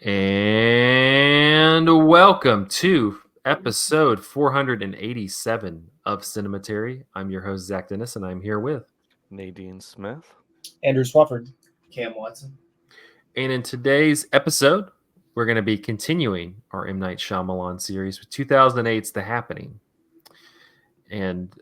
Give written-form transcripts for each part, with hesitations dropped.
And welcome to episode 487 of Cinematary. I'm your host, Zach Dennis, and I'm here with Nadine Smith. Andrew Swafford. Cam Watson. And in today's episode, we're going to be continuing our M. Night Shyamalan series with 2008's The Happening. And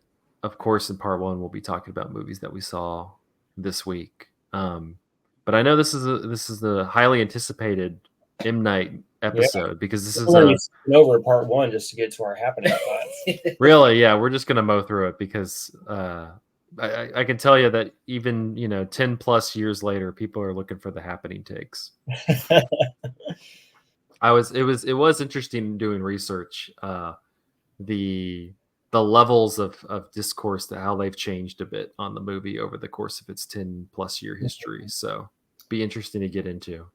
of course, in part one, we'll be talking about movies that we saw this week. But I know this is the highly anticipated M. Night episode because this is over part one just to get to our happening thoughts. Really, yeah, we're just gonna mow through it because I can tell you that even 10 plus years later, people are looking for the happening takes. It was interesting doing research, the levels of discourse, that how they've changed a bit on the movie over the course of its 10 plus year history. So be interesting to get into.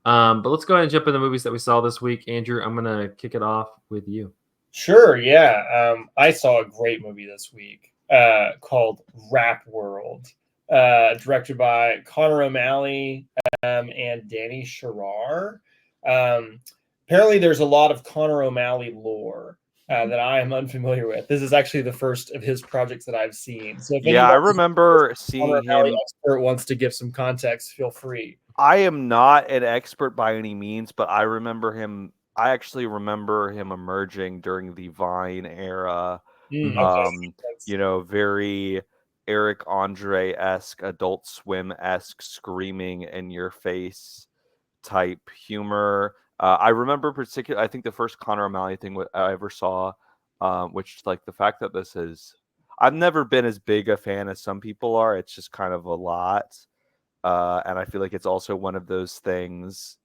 But let's go ahead and jump into the movies that we saw this week. Andrew, I'm gonna kick it off with you. Sure, yeah. I saw a great movie this week called Rap World, directed by Connor O'Malley and Danny Sherrar. Apparently, there's a lot of Connor O'Malley lore that I am unfamiliar with. This is actually the first of his projects that I've seen. So if I remember seeing him. Expert wants to give some context, feel free. I am not an expert by any means, but I actually remember him emerging during the Vine era. Very Eric Andre-esque, Adult Swim-esque, screaming in your face type humor. I remember I think the first Connor O'Malley thing I ever saw, which like the fact that this is, I've never been as big a fan as some people are. It's just kind of a lot. And I feel like it's also one of those things,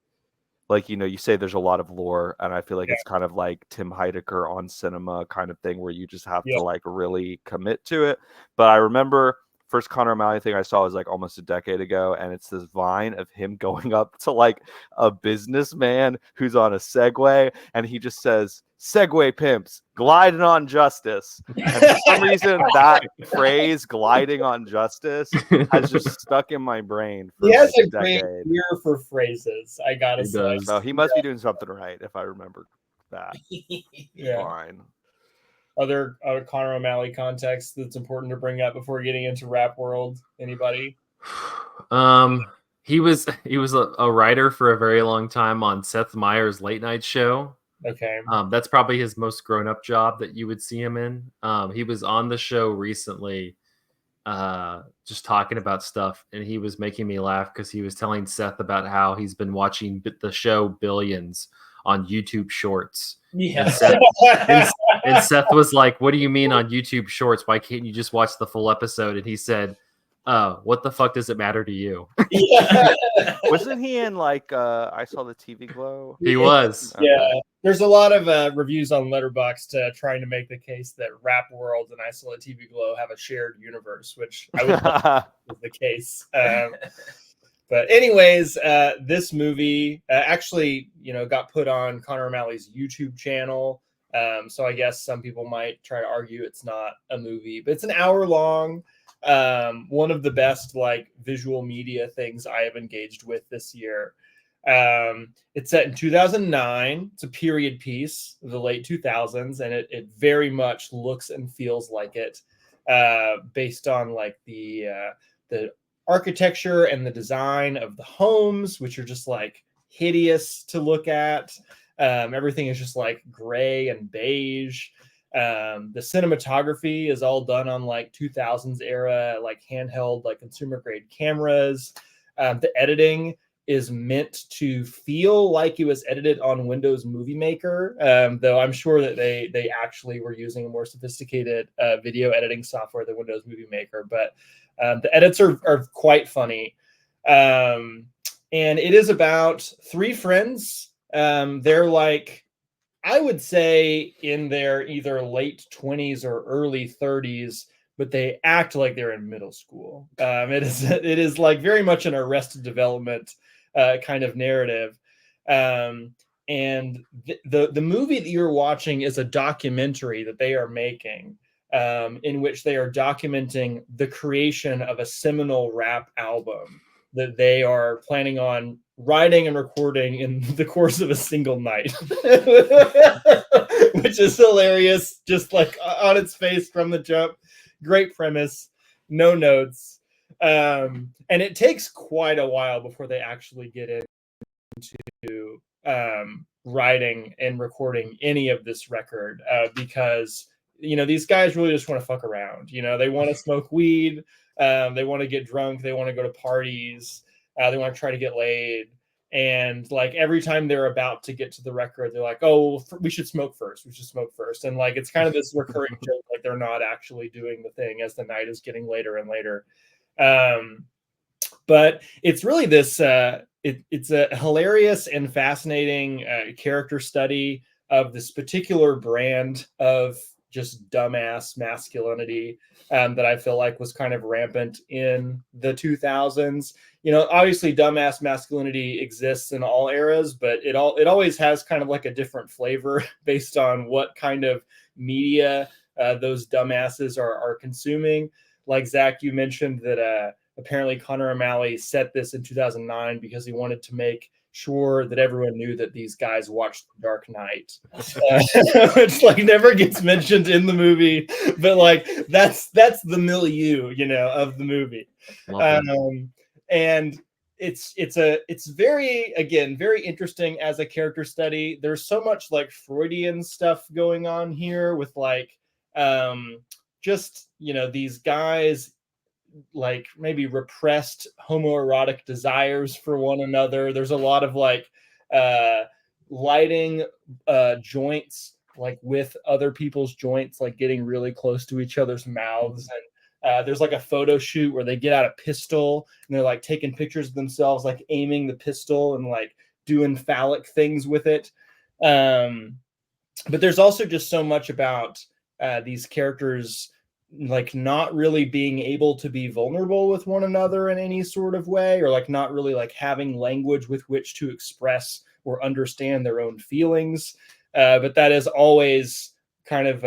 like, you say there's a lot of lore, and I feel like it's kind of like Tim Heidecker on cinema kind of thing where you just have to like really commit to it. But I remember first Connor O'Malley thing I saw was like almost a decade ago, and it's this Vine of him going up to like a businessman who's on a Segway, and he just says, "Segway pimps gliding on justice." And for some reason, that phrase "gliding on justice" has just stuck in my brain. He has a great ear for phrases, I gotta say. So he must be doing something right if I remember that. Fine. Other Connor O'Malley context that's important to bring up before getting into Rap World? Anybody? He was a writer for a very long time on Seth Meyers' late night show. Okay. That's probably his most grown up job that you would see him in. He was on the show recently, just talking about stuff, and he was making me laugh because he was telling Seth about how he's been watching the show Billions on YouTube Shorts. Yeah. And Seth was like, "What do you mean on YouTube Shorts? Why can't you just watch the full episode?" And he said, "What the fuck does it matter to you?" Yeah. Wasn't he in like I Saw the TV Glow? He was. Okay. Yeah. There's a lot of reviews on Letterboxd trying to make the case that Rap World and I Saw the TV Glow have a shared universe, which I would is the case. But anyways, this movie actually, got put on Connor O'Malley's YouTube channel. So I guess some people might try to argue it's not a movie, but it's an hour long. One of the best like visual media things I have engaged with this year. It's set in 2009. It's a period piece of the late 2000s, and it very much looks and feels like it, based on like the architecture and the design of the homes, which are just like hideous to look at. Everything is just like gray and beige. The cinematography is all done on like 2000s era, like handheld, like consumer grade cameras. The editing is meant to feel like it was edited on Windows Movie Maker, though I'm sure that they actually were using a more sophisticated video editing software than Windows Movie Maker. But the edits are quite funny. And it is about three friends. They're like, I would say in their either late 20s or early 30s, but they act like they're in middle school. It is like very much an Arrested Development kind of narrative. And the movie that you're watching is a documentary that they are making, in which they are documenting the creation of a seminal rap album that they are planning on writing and recording in the course of a single night, which is hilarious. Just like on its face from the jump. Great premise, no notes. And it takes quite a while before they actually get into writing and recording any of this record, because these guys really just want to fuck around. They want to smoke weed, they want to get drunk, they want to go to parties, they want to try to get laid. And like every time they're about to get to the record, they're like, oh, we should smoke first, and like it's kind of this recurring joke, like they're not actually doing the thing as the night is getting later and later. But it's really this it's a hilarious and fascinating character study of this particular brand of just dumbass masculinity that I feel like was kind of rampant in the 2000s. Obviously dumbass masculinity exists in all eras, but it always has kind of like a different flavor based on what kind of media those dumbasses are consuming. Like Zach, you mentioned that apparently Conor O'Malley set this in 2009 because he wanted to make sure that everyone knew that these guys watched The Dark Knight, which like never gets mentioned in the movie, but like that's the milieu, of the movie. And it's very interesting as a character study. There's so much like Freudian stuff going on here with like just these guys like maybe repressed homoerotic desires for one another. There's a lot of like lighting joints like with other people's joints, like getting really close to each other's mouths. And there's like a photo shoot where they get out a pistol and they're like taking pictures of themselves, like aiming the pistol and like doing phallic things with it. But there's also just so much about these characters like not really being able to be vulnerable with one another in any sort of way, or like not really like having language with which to express or understand their own feelings. But that is always kind of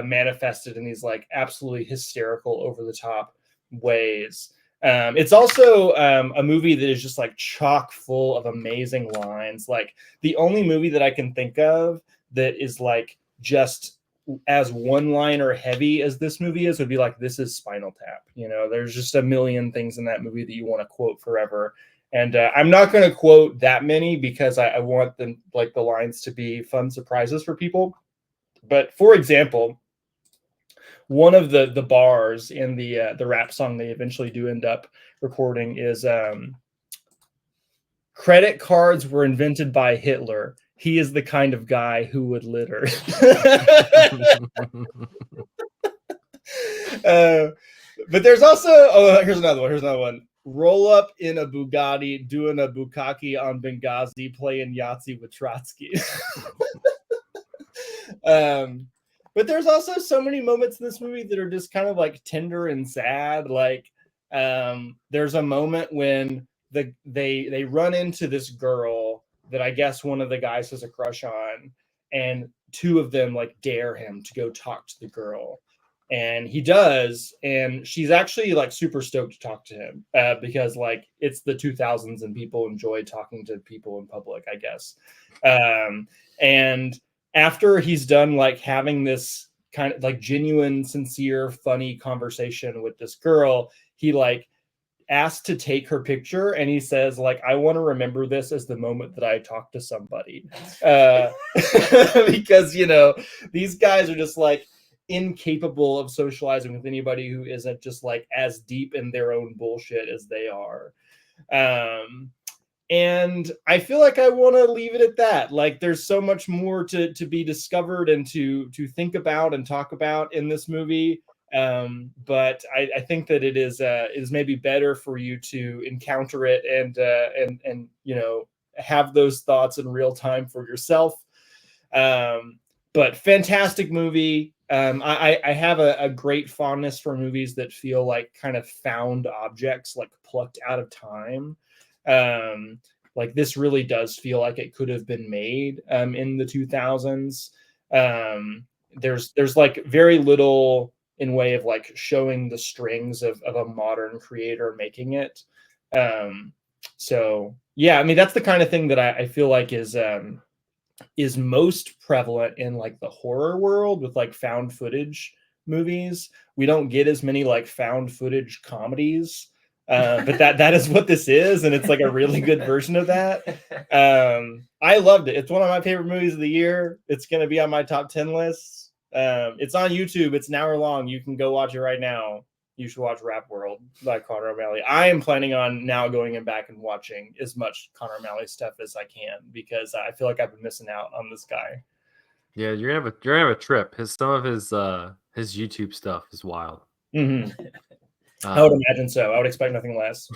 manifested in these like absolutely hysterical, over the top ways. It's also a movie that is just like chock full of amazing lines. Like the only movie that I can think of that is like just as one-liner heavy as this movie is would be like, this is Spinal Tap. There's just a million things in that movie that you want to quote forever. And I'm not going to quote that many because I want them like the lines to be fun surprises for people. But for example, one of the bars in the rap song they eventually do end up recording is credit cards were invented by Hitler. He is the kind of guy who would litter. But there's also, here's another one. Roll up in a Bugatti, doing a bukkake on Benghazi, playing Yahtzee with Trotsky. But there's also so many moments in this movie that are just kind of like tender and sad. Like there's a moment when they run into this girl that I guess one of the guys has a crush on, and two of them like dare him to go talk to the girl, and he does, and she's actually like super stoked to talk to him because like it's the 2000s and people enjoy talking to people in public, I guess. And after he's done like having this kind of like genuine, sincere, funny conversation with this girl, he like asked to take her picture, and he says like, I want to remember this as the moment that I talked to somebody, because these guys are just like incapable of socializing with anybody who isn't just like as deep in their own bullshit as they are. And I feel like I want to leave it at that. Like there's so much more to be discovered and to think about and talk about in this movie. But I think that it is maybe better for you to encounter it and have those thoughts in real time for yourself. But fantastic movie. I have a great fondness for movies that feel like kind of found objects, like plucked out of time. Like this really does feel like it could have been made in the 2000s. There's like very little in way of like showing the strings of a modern creator making it. So Yeah, I mean that's the kind of thing that I feel like is most prevalent in like the horror world with like found footage movies. We don't get as many like found footage comedies, but that is what this is, and it's like a really good version of that. I loved it. It's one of my favorite movies of the year. It's going to be on my top 10 lists. It's on YouTube. It's an hour long. You can go watch it right now. You should watch Rap World by Connor O'Malley. I am planning on now going back and watching as much Connor O'Malley stuff as I can because I feel like I've been missing out on this guy. Yeah, you're gonna have a trip. Some of his YouTube stuff is wild. Mm-hmm. I would imagine so. I would expect nothing less.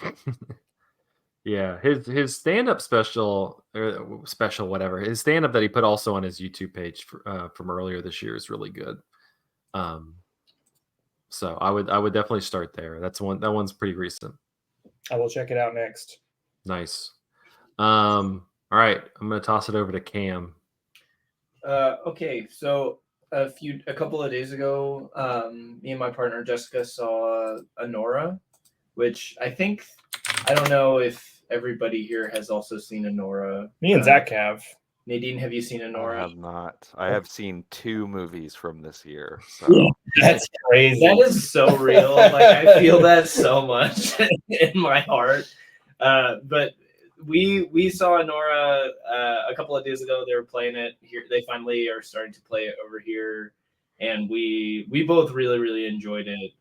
Yeah, his stand-up special or special whatever, his stand-up that he put also on his YouTube page from earlier this year is really good. So I would definitely start there. That one's pretty recent. I will check it out next. Nice. All right, I'm gonna toss it over to Cam. Okay, so a couple of days ago, me and my partner Jessica saw Anora, which I don't know if everybody here has also seen Anora. Me and Zach have. Nadine, have you seen Anora? I have not. I have seen 2 movies from this year. So That's crazy. That is so real. Like I feel that so much in my heart. But we saw Anora a couple of days ago. They were playing it here. They finally are starting to play it over here, and we both really enjoyed it.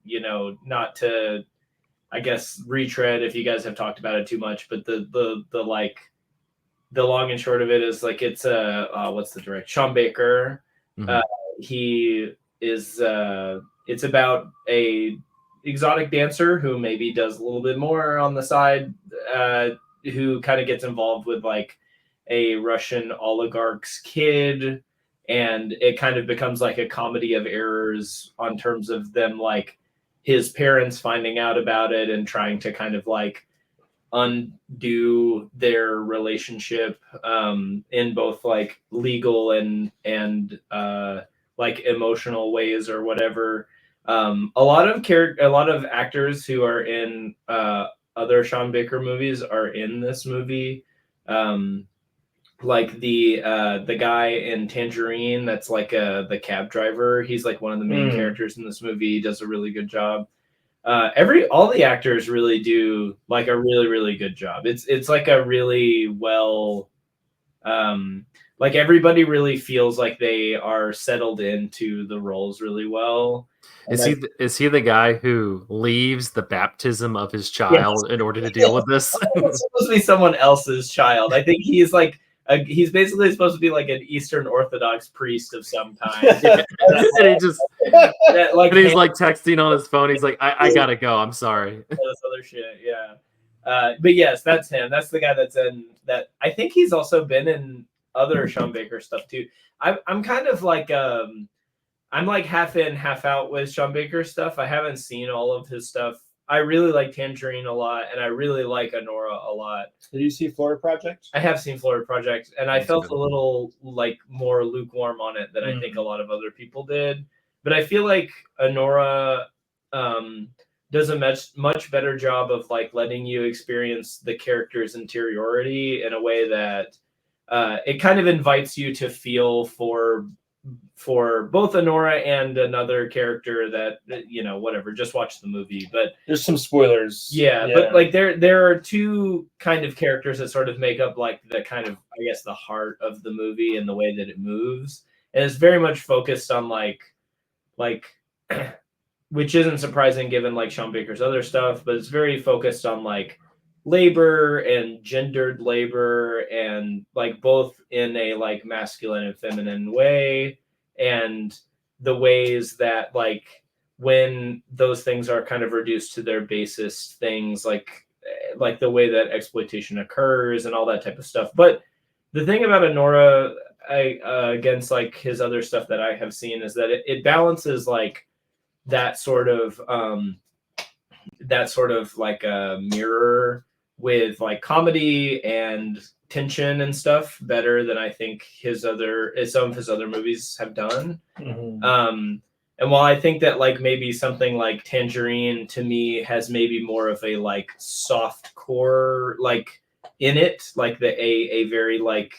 You know, not to, I guess, retread if you guys have talked about it too much, but the like the long and short of it is like it's what's the direct Sean Baker. Mhm. He is it's about a exotic dancer who maybe does a little bit more on the side, who kind of gets involved with like a Russian oligarch's kid, and it kind of becomes like a comedy of errors on terms of them, like his parents finding out about it and trying to kind of like undo their relationship, in both like legal and like emotional ways or whatever. A lot of actors who are in other Sean Baker movies are in this movie. Like the guy in Tangerine, that's like the cab driver. He's like one of the main characters in this movie. He does a really good job. All the actors really do like a really good job. It's like a really well, like everybody really feels like they are settled into the roles really well. Is he the guy who leaves the baptism of his child in order to deal with this? It's supposed to be someone else's child. I think he's like he's basically supposed to be like an Eastern Orthodox priest of some kind. And he just Like and he's like texting on his phone. He's like, I gotta go. I'm sorry. this other shit, yeah. But yes, that's him. That's the guy that's in that. I think he's also been in other Sean Baker stuff too. I'm kind of like I'm like half in, half out with Sean Baker stuff. I haven't seen all of his stuff. I really like Tangerine a lot, and I really like Anora a lot. Did you see Florida Project? I have seen Florida Project, and I felt a little like more lukewarm on it than I think a lot of other people did. But I feel like Anora does a much better job of like letting you experience the character's interiority in a way that it kind of invites you to feel for both Anora and another character that, you know, whatever, just watch the movie. But there's some spoilers. Yeah, but like there are two kind of characters that sort of make up like the kind of, I guess, the heart of the movie and the way that it moves. And it's very much focused on like which isn't surprising given like Sean Baker's other stuff, but it's very focused on like labor and gendered labor, and like both in a like masculine and feminine way, and the ways that like when those things are kind of reduced to their basest things, like the way that exploitation occurs and all that type of stuff. But the thing about Anora, against like his other stuff that I have seen, is that it balances like that sort of like a mirror with like comedy and tension and stuff better than I think some of his other movies have done. And while I think that like maybe something like Tangerine to me has maybe more of a like soft core like in it, like a very like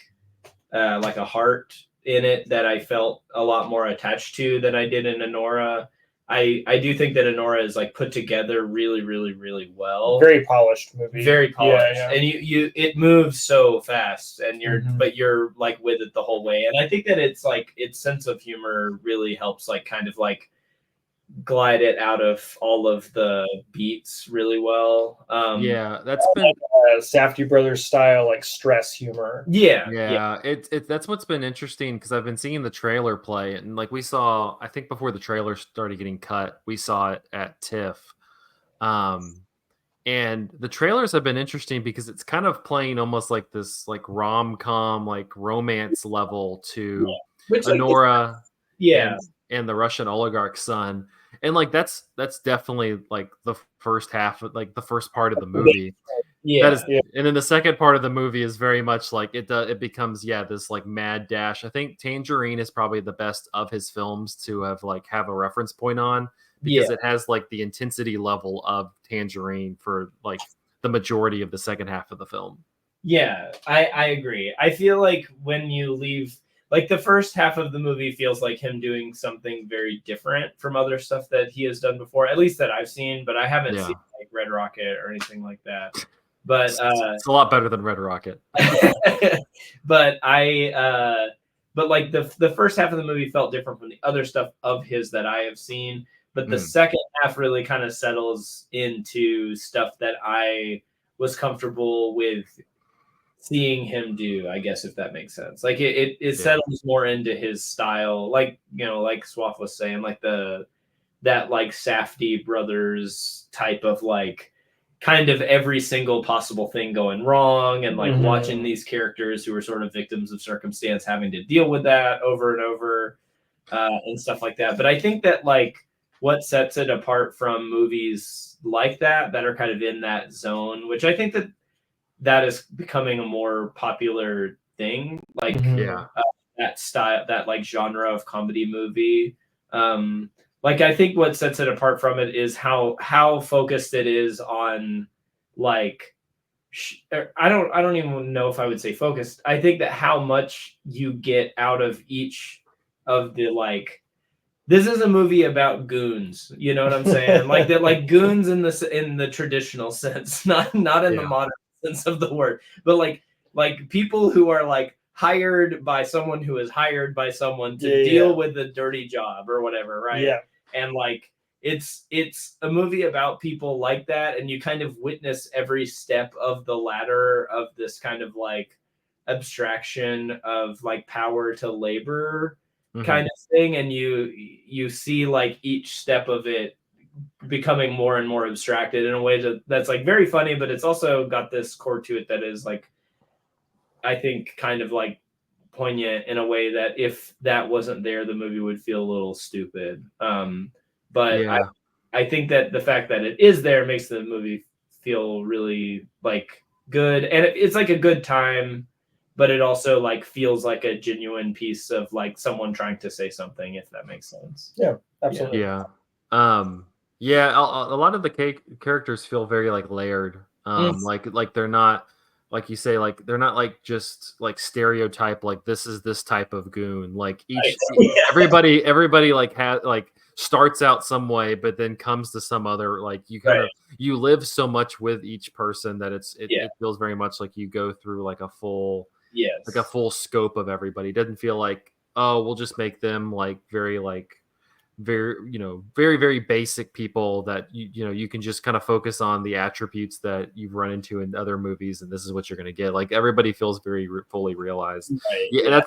a heart in it that I felt a lot more attached to than I did in Anora. I do think that Anora is like put together really, really, really well. Very polished movie. Very polished. Yeah. And you it moves so fast, and Mhm. but you're like with it the whole way. And I think that it's like its sense of humor really helps like kind of like glide it out of all of the beats really well. Yeah, that's been Safdie Brothers style, like stress humor. yeah. It's that's what's been interesting because I've been seeing the trailer play, and like we saw, I think before the trailer started getting cut, we saw it at TIFF. And the trailers have been interesting because it's kind of playing almost like this like rom-com like romance level to Which like Anora yeah. and the Russian oligarch's son. And like that's definitely like the first half of like the first part of the movie. That is, Yeah. and then the second part of the movie is very much like it becomes this like mad dash. I think Tangerine is probably the best of his films to have a reference point on because it has like the intensity level of Tangerine for like the majority of the second half of the film. Yeah, I agree. I feel like when you leave, like the first half of the movie feels like him doing something very different from other stuff that he has done before, at least that I've seen, but I haven't Yeah. seen like Red Rocket or anything like that. But It's a lot better than Red Rocket. but but like the first half of the movie felt different from the other stuff of his that I have seen. But the second half really kind of settles into stuff that I was comfortable with seeing him do, I guess, if that makes sense. Like it settles more into his style, like like Swaff was saying, like that like Safdie brothers type of like kind of every single possible thing going wrong, and like watching these characters who are sort of victims of circumstance having to deal with that over and over, and stuff like that. But I think that like what sets it apart from movies like that are kind of in that zone, which I think that is becoming a more popular thing, like that style, that like genre of comedy movie. Like I think what sets it apart from it is how focused it is on like I don't even know if I would say focused. I think that how much you get out of each of the like this is a movie about goons, you know what I'm saying? Like that, like goons in the traditional sense, not in the modern sense of the word, but like people who are like hired by someone who is hired by someone to deal with a dirty job or whatever, right? Yeah. And like it's a movie about people like that, and you kind of witness every step of the ladder of this kind of like abstraction of like power to labor kind of thing, and you see like each step of it becoming more and more abstracted in a way that's like very funny, but it's also got this core to it that is like I think kind of like poignant in a way that if that wasn't there, the movie would feel a little stupid. But I think that the fact that it is there makes the movie feel really like good, and it's like a good time, but it also like feels like a genuine piece of like someone trying to say something, if that makes sense. Yeah, absolutely. A lot of the characters feel very like layered. Like they're not, like you say, like they're not like just like stereotype, like this is this type of goon. Like everybody like has like starts out some way, but then comes to some other, like you kind of you live so much with each person that it feels very much like you go through like a full scope of everybody. It doesn't feel like, oh, we'll just make them like very very very basic people that you can just kind of focus on the attributes that you've run into in other movies, and this is what you're going to get. Like everybody feels very fully realized.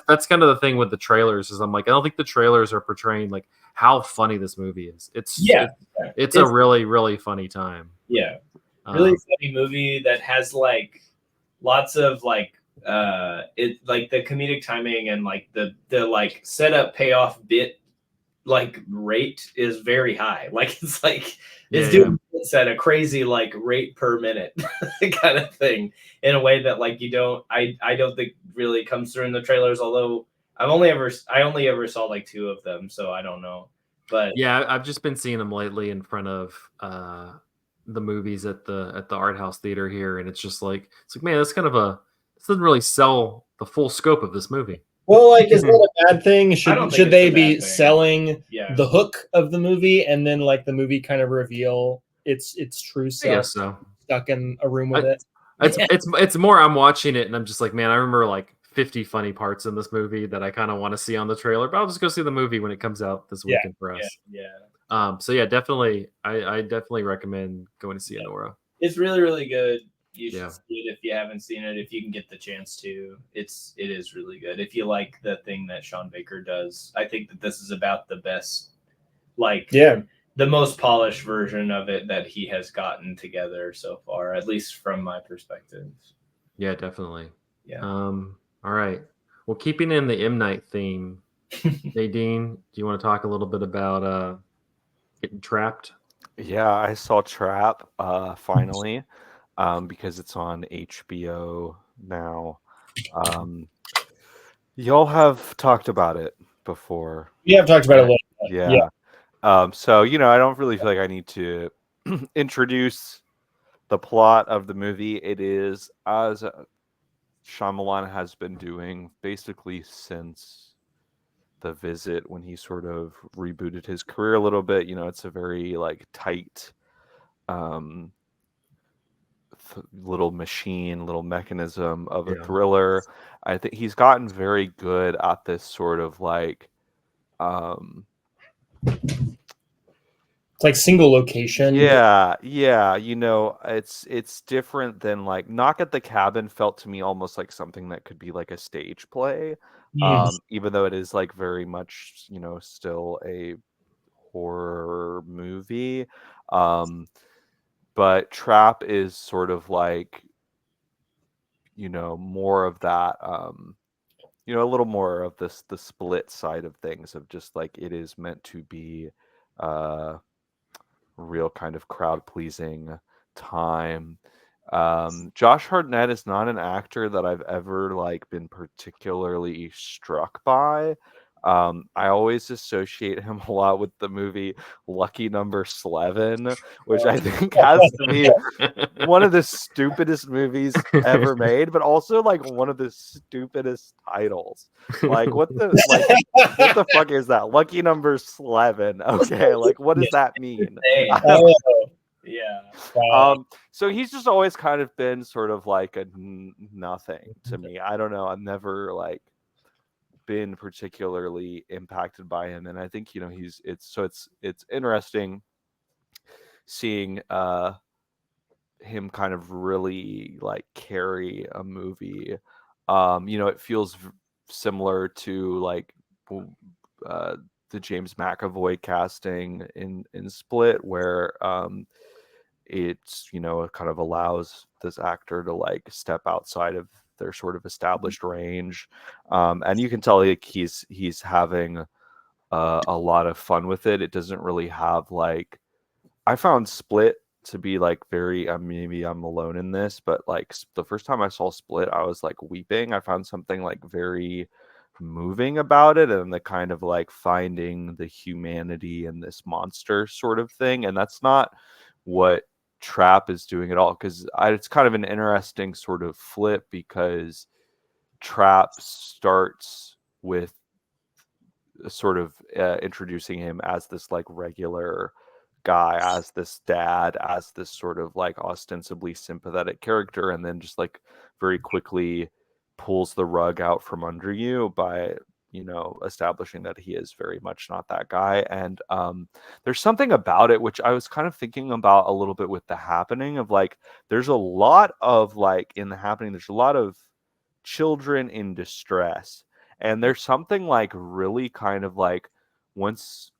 That's kind of the thing with the trailers, is I'm like, I don't think the trailers are portraying like how funny this movie is. It's a really really funny time. Really funny movie that has like lots of like it like the comedic timing and like the like setup payoff bit like rate is very high. Like it's like it's doing bits at a crazy like rate per minute kind of thing, in a way that like you don't I don't think really comes through in the trailers, although I only ever saw like 2 of them, so I don't know. But I've just been seeing them lately in front of the movies at the art house theater here, and it's like man, that's kind of this doesn't really sell the full scope of this movie. Well, like, is that a bad thing? I don't think Should it's they a be bad thing. selling Yeah. the hook of the movie and then like the movie kind of reveal its true I self guess so. stuck in a room with it? It's more I'm watching it and I'm just like, man, I remember like 50 funny parts in this movie that I kind of want to see on the trailer, but I'll just go see the movie when it comes out this weekend for us. Yeah. So yeah, definitely, I definitely recommend going to see Anora. It's really, really good. You should see it if you haven't seen it. If you can get the chance to, it is really good. If you like the thing that Sean Baker does, I think that this is about the best, the most polished version of it that he has gotten together so far, at least from my perspective. Yeah, definitely. Yeah. All right. Well, keeping in the M. Night theme, Nadine, do you want to talk a little bit about getting trapped? Yeah, I saw Trap finally because it's on HBO now. Y'all have talked about it before. We have talked about it a little bit. Yeah. So, I don't really feel like I need to introduce the plot of the movie. It is as Shyamalan has been doing basically since The Visit, when he sort of rebooted his career a little bit. It's a very like tight little mechanism of a thriller. I think he's gotten very good at this sort of like it's like single location. Yeah. It's different than like Knock at the Cabin felt to me almost like something that could be like a stage play. Even though it is like very much, still a horror movie. But Trap is sort of like, more of that, a little more of the split side of things, of just like it is meant to be real kind of crowd pleasing time. Josh Hartnett is not an actor that I've ever like been particularly struck by. I always associate him a lot with the movie Lucky Number 11, which I think has to be one of the stupidest movies ever made, but also like one of the stupidest titles. Like what the fuck is that? Lucky Number 11. Okay, like what does that mean? Yeah. So he's just always kind of been sort of like a nothing to me. I don't know. I've never like been particularly impacted by him, and I think it's interesting seeing him kind of really like carry a movie. It feels similar to like the James McAvoy casting in Split, where it's it kind of allows this actor to like step outside of their sort of established range, and you can tell like he's having a lot of fun with it. It doesn't really have like, I found Split to be like very maybe I'm alone in this, but like the first time I saw Split, I was like weeping. I found something like very moving about it, and the kind of like finding the humanity in this monster sort of thing. And that's not what Trap is doing at all, because it's kind of an interesting sort of flip, because Trap starts with sort of introducing him as this like regular guy, as this dad, as this sort of like ostensibly sympathetic character, and then just like very quickly pulls the rug out from under you by establishing that he is very much not that guy. And there's something about it which I was kind of thinking about a little bit with The Happening, of like there's a lot of like in The Happening there's a lot of children in distress, and there's something like really kind of like, once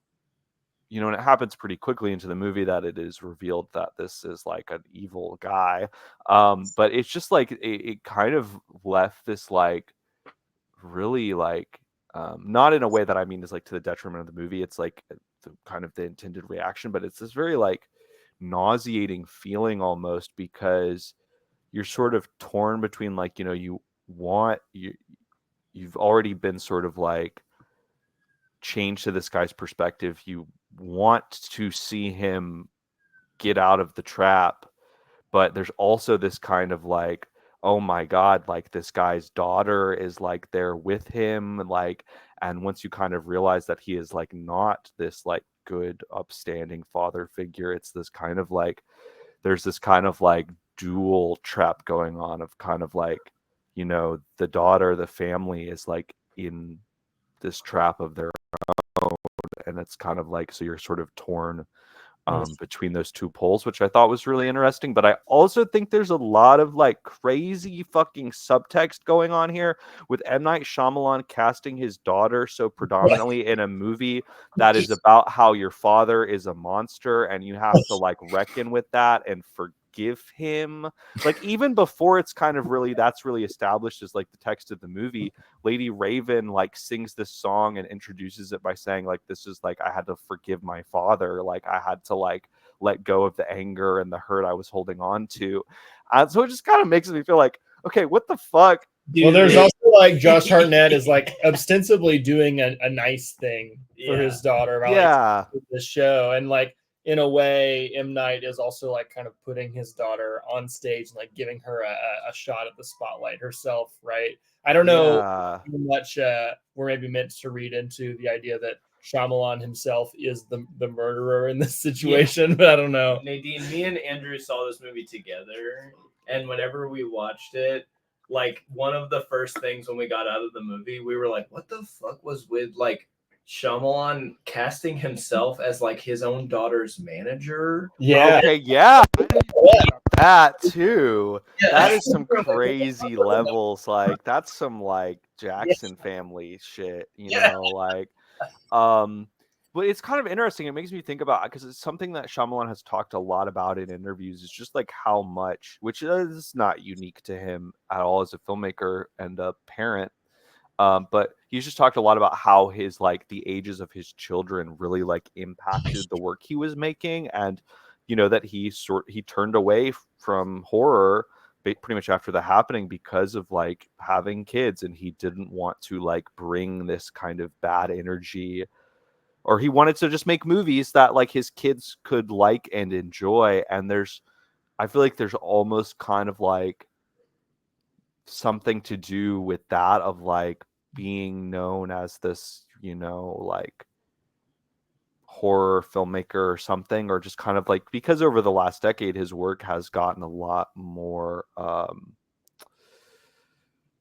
and it happens pretty quickly into the movie that it is revealed that this is like an evil guy, but it's just like it kind of left this like really like, not in a way that I mean is like to the detriment of the movie. It's like the kind of the intended reaction, but it's this very like nauseating feeling almost, because you're sort of torn between like, you've already been sort of like changed to this guy's perspective. You want to see him get out of the trap, but there's also this kind of like, oh my god, like this guy's daughter is like there with him, like, and once you kind of realize that he is like not this like good upstanding father figure, it's this kind of like, there's this kind of like dual trap going on of kind of like, you know, the daughter, the family is like in this trap of their own, and it's kind of like, so you're sort of torn between those two poles, which I thought was really interesting. But I also think there's a lot of like crazy fucking subtext going on here with M. Night Shyamalan casting his daughter so predominantly in a movie that is about how your father is a monster and you have to like reckon with that and forgive him. Like even before it's kind of really, that's really established as like the text of the movie, Lady Raven like sings this song and introduces it by saying like, this is like, I had to forgive my father, like I had to like let go of the anger and the hurt I was holding on to. And so it just kind of makes me feel like, okay, what the fuck? Dude, well, there's also like Josh Hartnett is like ostensibly doing a nice thing for his daughter about like the show, and like in a way M. Night is also like kind of putting his daughter on stage and like giving her a shot at the spotlight herself, right? I don't know how much we're maybe meant to read into the idea that Shyamalan himself is the murderer in this situation, but I don't know. Nadine, me and Andrew saw this movie together, and whenever we watched it, like one of the first things when we got out of the movie, we were like, what the fuck was with like Shyamalan casting himself as like his own daughter's manager? Yeah. Okay, yeah. I didn't think about that too. Yeah. That is some crazy levels. Like that's some like Jackson family shit, you know, like but it's kind of interesting. It makes me think about, because it's something that Shyamalan has talked a lot about in interviews. It's just like how much, which is not unique to him at all as a filmmaker and a parent. But he's just talked a lot about how his like the ages of his children really like impacted the work he was making, and you know that he turned away from horror pretty much after The Happening because of like having kids, and he didn't want to like bring this kind of bad energy, or he wanted to just make movies that like his kids could like and enjoy. And I feel like there's almost kind of like something to do with that of like being known as this, you know, like horror filmmaker or something, or just kind of like, because over the last decade his work has gotten a lot more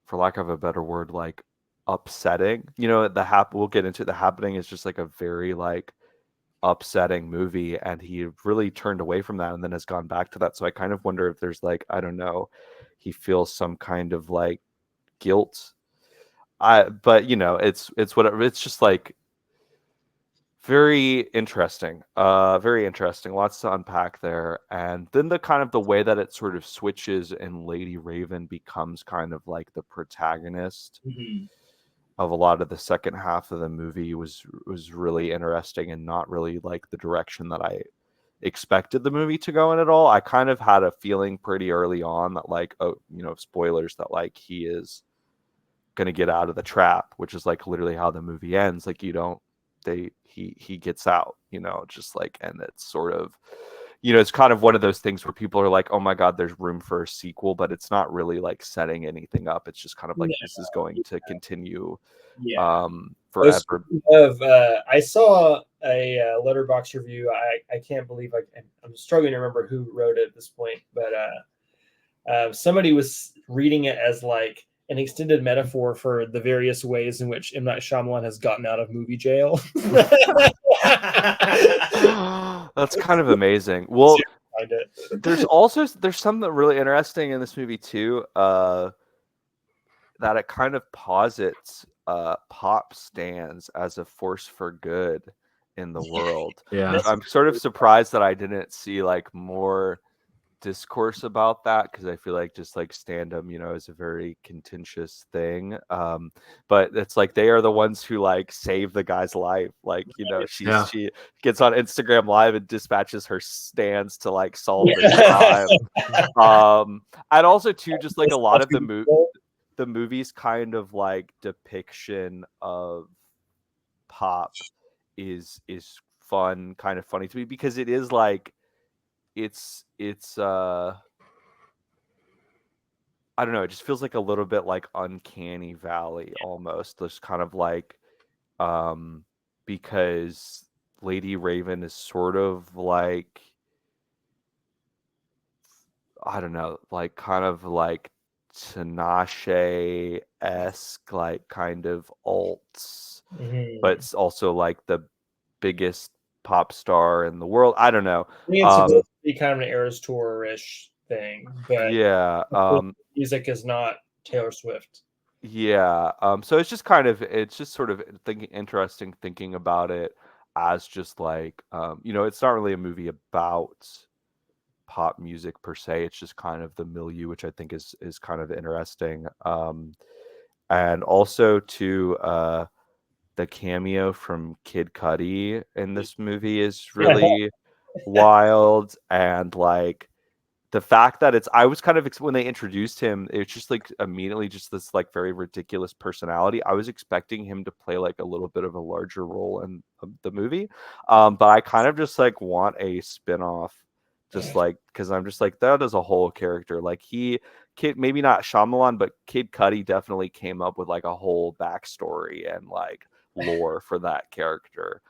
for lack of a better word, like upsetting. You know, we'll get into The Happening is just like a very like upsetting movie, and he really turned away from that and then has gone back to that. So I kind of wonder if there's like, I don't know, he feels some kind of like guilt. But you know, it's whatever. It's just like very interesting, lots to unpack there. And then the kind of the way that it sort of switches and Lady Raven becomes kind of like the protagonist of a lot of the second half of the movie was really interesting, and not really like the direction that I expected the movie to go in at all. I kind of had a feeling pretty early on that like, oh, you know, spoilers, that like he is gonna get out of the trap, which is like literally how the movie ends. Like he gets out, you know, just like, and it's sort of, you know, it's kind of one of those things where people are like, oh my god, there's room for a sequel, but it's not really like setting anything up. It's just kind of like, this is going to continue forever. I saw a Letterboxd review. I can't believe I'm struggling to remember who wrote it at this point, but somebody was reading it as like an extended metaphor for the various ways in which M. Night Shyamalan has gotten out of movie jail. That's kind of amazing. Well, there's something really interesting in this movie too, that it kind of posits pop stands as a force for good in the world. Yeah, I'm sort of surprised that I didn't see like more discourse about that, because I feel like just like stand-up, you know, is a very contentious thing. But it's like they are the ones who like save the guy's life. Like, you know, she gets on Instagram Live and dispatches her stands to like solve this crime. And also too, just like a lot of the movie's kind of like depiction of pop is fun, kind of funny to me, because it is like, it's I don't know, it just feels like a little bit like Uncanny Valley almost. Just kind of like because Lady Raven is sort of like, I don't know, like kind of like Tinashe-esque, like kind of alts, but it's also like the biggest pop star in the world. I don't know. I think it's supposed to be kind of an Eras Tour-ish thing, but Yeah. music is not Taylor Swift. Yeah. So it's just kind of, it's just sort of interesting thinking about it as just like, it's not really a movie about pop music per se. It's just kind of the milieu, which I think is kind of interesting. And also to the cameo from Kid Cudi in this movie is really wild, and like the fact that I was kind of when they introduced him, it's just like immediately just this like very ridiculous personality. I was expecting him to play like a little bit of a larger role in the movie, but I kind of just like want a spin-off, just like because I'm just like that is a whole character. Like maybe not Shyamalan, but Kid Cudi definitely came up with like a whole backstory and like lore for that character.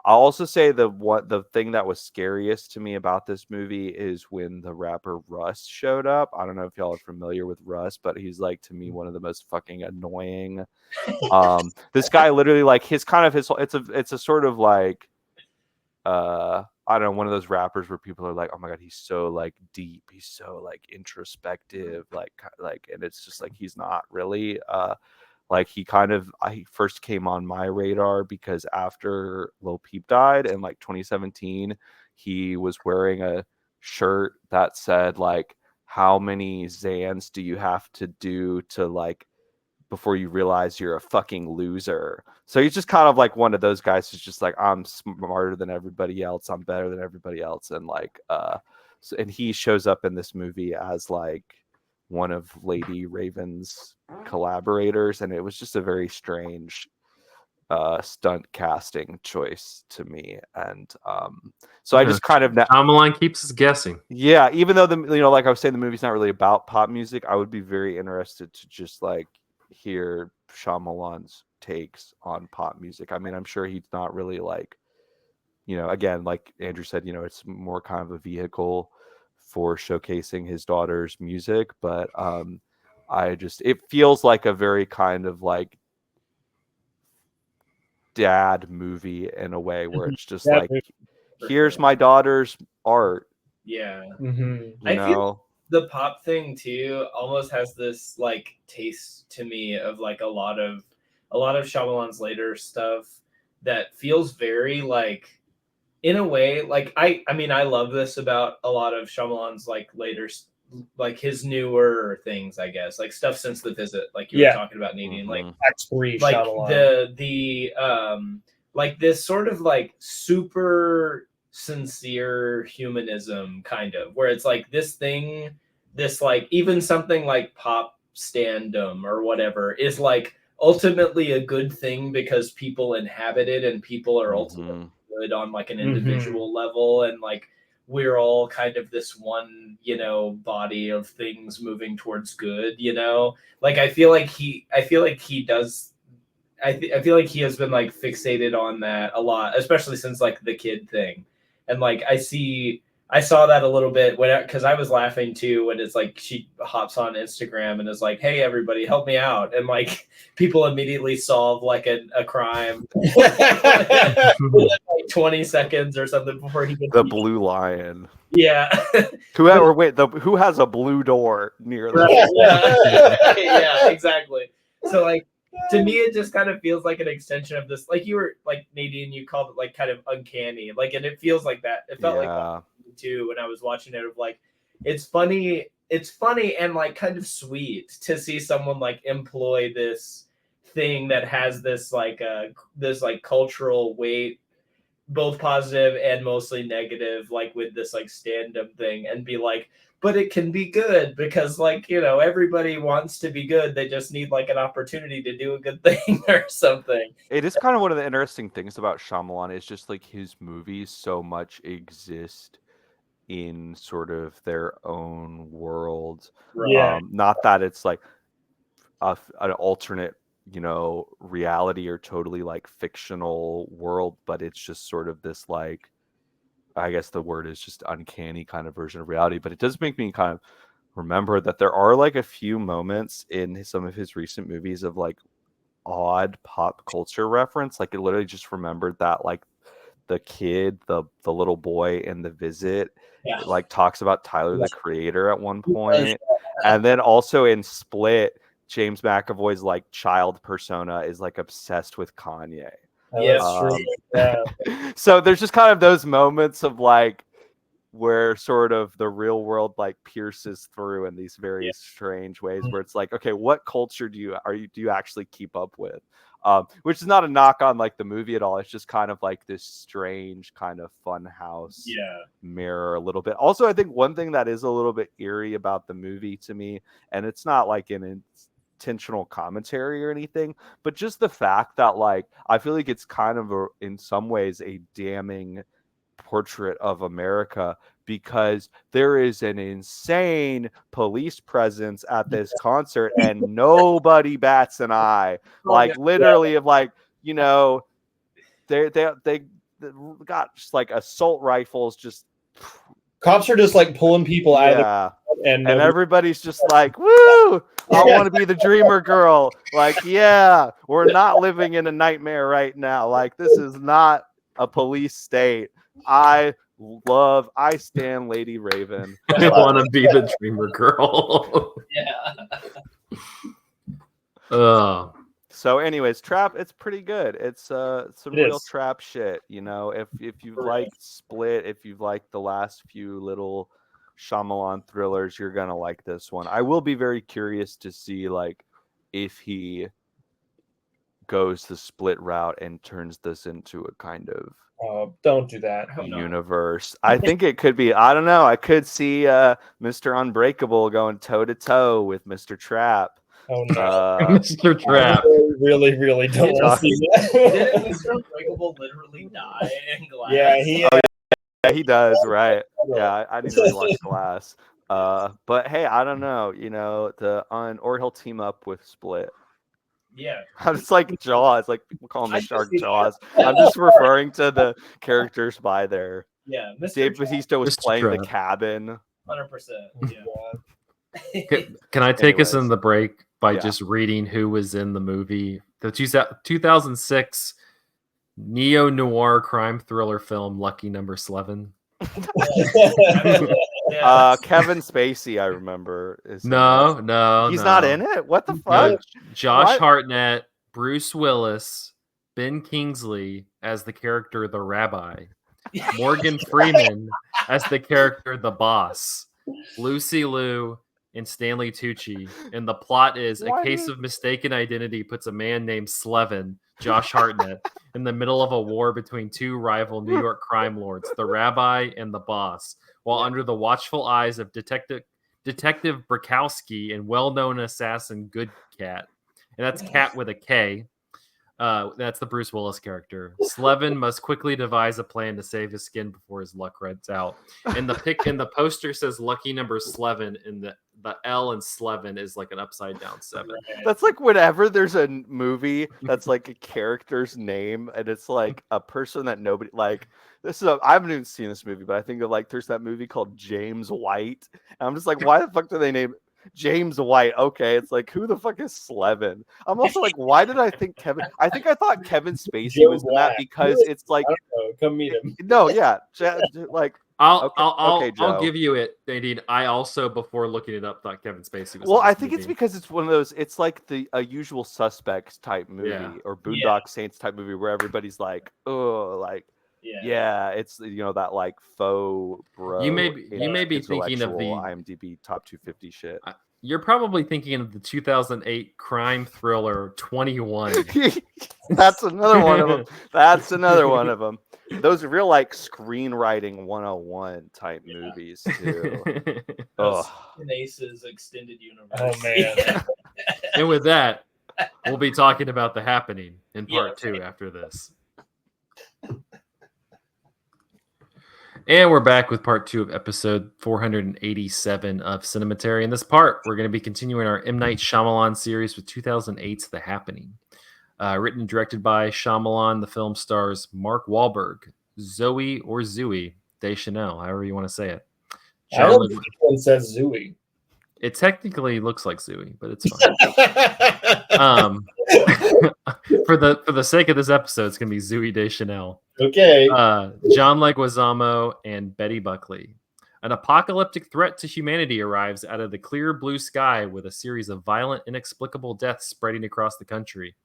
I'll also say the thing that was scariest to me about this movie is when the rapper Russ showed up. I don't know if y'all are familiar with Russ, but he's like to me one of the most fucking annoying. This guy literally like it's a sort of like I don't know, one of those rappers where people are like, oh my god, he's so like deep, he's so like introspective, like and it's just like he's not really. Like I first came on my radar because after Lil Peep died in like 2017, he was wearing a shirt that said like, how many Xans do you have to do to like before you realize you're a fucking loser? So he's just kind of like one of those guys who's just like, I'm smarter than everybody else, I'm better than everybody else, and like and he shows up in this movie as like one of Lady Raven's collaborators, and it was just a very strange stunt casting choice to me. And so I just kind of Shyamalan keeps us guessing. Yeah, even though like I was saying, the movie's not really about pop music, I would be very interested to just like hear Shyamalan's takes on pop music. I mean, I'm sure he's not really like, again, like Andrew said, it's more kind of a vehicle for showcasing his daughter's music, but it feels like a very kind of like dad movie in a way where it's just like, here's my daughter's art. Yeah. I feel the pop thing too almost has this like taste to me of like a lot of Shyamalan's later stuff that feels very like, in a way, like I mean I love this about a lot of Shyamalan's like later, like his newer things, I guess, like stuff since The Visit, like you were talking about, Nadine, like X3 like Shyamalan. the like this sort of like super sincere humanism kind of, where it's like this thing, this like even something like pop standom or whatever is like ultimately a good thing because people inhabit it and people are ultimately good on like an individual level, and like we're all kind of this one, body of things moving towards good, like I feel like he does. I feel like he has been like fixated on that a lot, especially since like the kid thing, and like I saw that a little bit because I was laughing too when it's like she hops on Instagram and is like, "Hey everybody, help me out," and like people immediately solve like a crime within like 20 seconds or something before he gets the Blue Lion. Yeah. Who has a blue door near them? Right, yeah, exactly. So like, to me, it just kind of feels like an extension of this. Like you were like Nadine, you called it like kind of uncanny, like, and it feels like that. It felt like that too when I was watching it. Of like, it's funny and like kind of sweet to see someone like employ this thing that has this like cultural weight, both positive and mostly negative, like with this like stand-up thing, and be like, but it can be good because like, everybody wants to be good, they just need like an opportunity to do a good thing or something. It is kind of one of the interesting things about Shyamalan is just like his movies so much exist in sort of their own world. Yeah. Not that it's like an alternate, reality or totally like fictional world, but it's just sort of this like, I guess the word is just uncanny kind of version of reality. But it does make me kind of remember that there are like a few moments in some of his recent movies of like odd pop culture reference. Like, I literally just remembered that like the kid, the little boy in The Visit, Yeah. it, like, talks about Tyler the Creator at one He does, point. And then also in Split, James McAvoy's like child persona is like obsessed with Kanye. Yeah. That's true. Yeah. So there's just kind of those moments of like where sort of the real world like pierces through in these very strange ways, where it's like, okay, what culture do you actually keep up with? Which is not a knock on like the movie at all. It's just kind of like this strange kind of fun house mirror a little bit. Also, I think one thing that is a little bit eerie about the movie to me, and it's not like an intentional commentary or anything, but just the fact that like I feel like it's kind of in some ways a damning portrait of America, because there is an insane police presence at this concert and nobody bats an eye. Like literally of like, they got just like assault rifles, just Cops are just like pulling people out of the and nobody- everybody's just like, woo, I want to be the dreamer girl. Like, yeah, we're not living in a nightmare right now. Like, this is not a police state. I stand Lady Raven. I want to be the dreamer girl. Oh, So, anyways, Trap, it's pretty good. It's some It real is. Trap shit. If you've liked Split, if you've liked the last few little Shyamalan thrillers, you're gonna like this one. I will be very curious to see like if he goes the Split route and turns this into a kind of Don't do that. universe. I think it could be. I don't know. I could see Mr. Unbreakable going toe to toe with Mr. Trap. Oh no. Mr. Trap. I really, really don't want to see Didn't that. Mr. Unbreakable literally die in Glass? Yeah, he. Yeah, he does, right? Yeah, I need to rewatch Glass. But hey, I don't know. Or he'll team up with Split. Yeah. It's like Jaws. Like people call him the I shark see that. Jaws. I'm just referring to the characters by their. Yeah. Dave Bautista was Mr. playing the Trap. cabin. 100%. Yeah. Can I take us Anyways. in the break by Yeah. just reading who was in the movie? The 2006 neo-noir crime thriller film Lucky Number 11. Kevin Spacey, I remember. Is No, he's no. not in it. What the No, fuck? Josh What? Hartnett, Bruce Willis, Ben Kingsley as the character the rabbi, Morgan Freeman as the character the boss, Lucy Liu and Stanley Tucci. And the plot is Why a case do- of mistaken identity puts a man named Slevin, Josh Hartnett, in the middle of a war between two rival New York crime lords, the rabbi and the boss, while under the watchful eyes of Detective Brakowski and well-known assassin Good Cat. And that's Cat with a K. That's the Bruce Willis character. Slevin must quickly devise a plan to save his skin before his luck runs out. And the poster says Lucky Number Slevin, and the L in Slevin is like an upside down 7. That's like whenever there's a movie that's like a character's name and it's like a person that nobody like. I haven't even seen this movie, but I think of like there's that movie called James White. And I'm just like, why the fuck do they name James White? Okay, it's like, who the fuck is Slevin? I'm also like, why did I think Kevin? I think I thought Kevin Spacey Joe was in that Black. because it's like, I don't know. Come meet him. no, yeah, like. I'll Joe. give you it, Nadine. I also, before looking it up, thought Kevin Spacey was. Well, in this I think it's movie. because it's one of those. It's like a Usual Suspects type movie Yeah. or Boondock Saints type movie where everybody's like, oh, like, yeah, it's that like faux bro. You may be thinking of the IMDb top 250 shit. You're probably thinking of the 2008 crime thriller 21. That's another one of them. That's another one of them. Those are real like screenwriting 101 type movies too. Ugh. Ace's extended universe. Oh man. And with that, we'll be talking about The Happening in part 2 after this. And we're back with part 2 of episode 487 of Cinematary. In this part, we're going to be continuing our M. Night Shyamalan series with 2008's The Happening. Written and directed by Shyamalan, the film stars Mark Wahlberg, Zoe or Zooey Deschanel, however you want to say it. I don't think one says Zooey. It technically looks like Zooey, but it's fine. For the sake of this episode, it's going to be Zooey Deschanel. Okay. John Leguizamo and Betty Buckley. An apocalyptic threat to humanity arrives out of the clear blue sky with a series of violent, inexplicable deaths spreading across the country.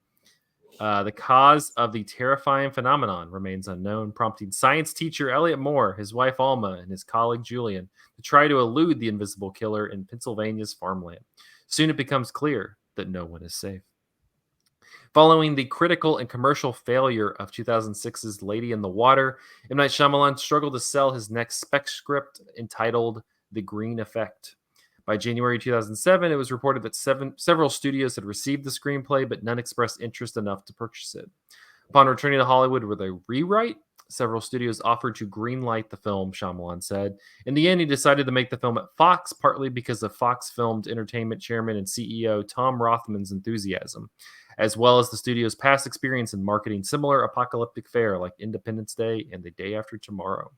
The cause of the terrifying phenomenon remains unknown, prompting science teacher Elliot Moore, his wife Alma, and his colleague Julian to try to elude the invisible killer in Pennsylvania's farmland. Soon it becomes clear that no one is safe. Following the critical and commercial failure of 2006's Lady in the Water, M. Night Shyamalan struggled to sell his next spec script entitled The Green Effect. By January 2007, it was reported that several studios had received the screenplay, but none expressed interest enough to purchase it. Upon returning to Hollywood with a rewrite, several studios offered to greenlight the film, Shyamalan said. In the end, he decided to make the film at Fox, partly because of Fox Filmed Entertainment chairman and CEO Tom Rothman's enthusiasm, as well as the studio's past experience in marketing similar apocalyptic fare like Independence Day and The Day After Tomorrow.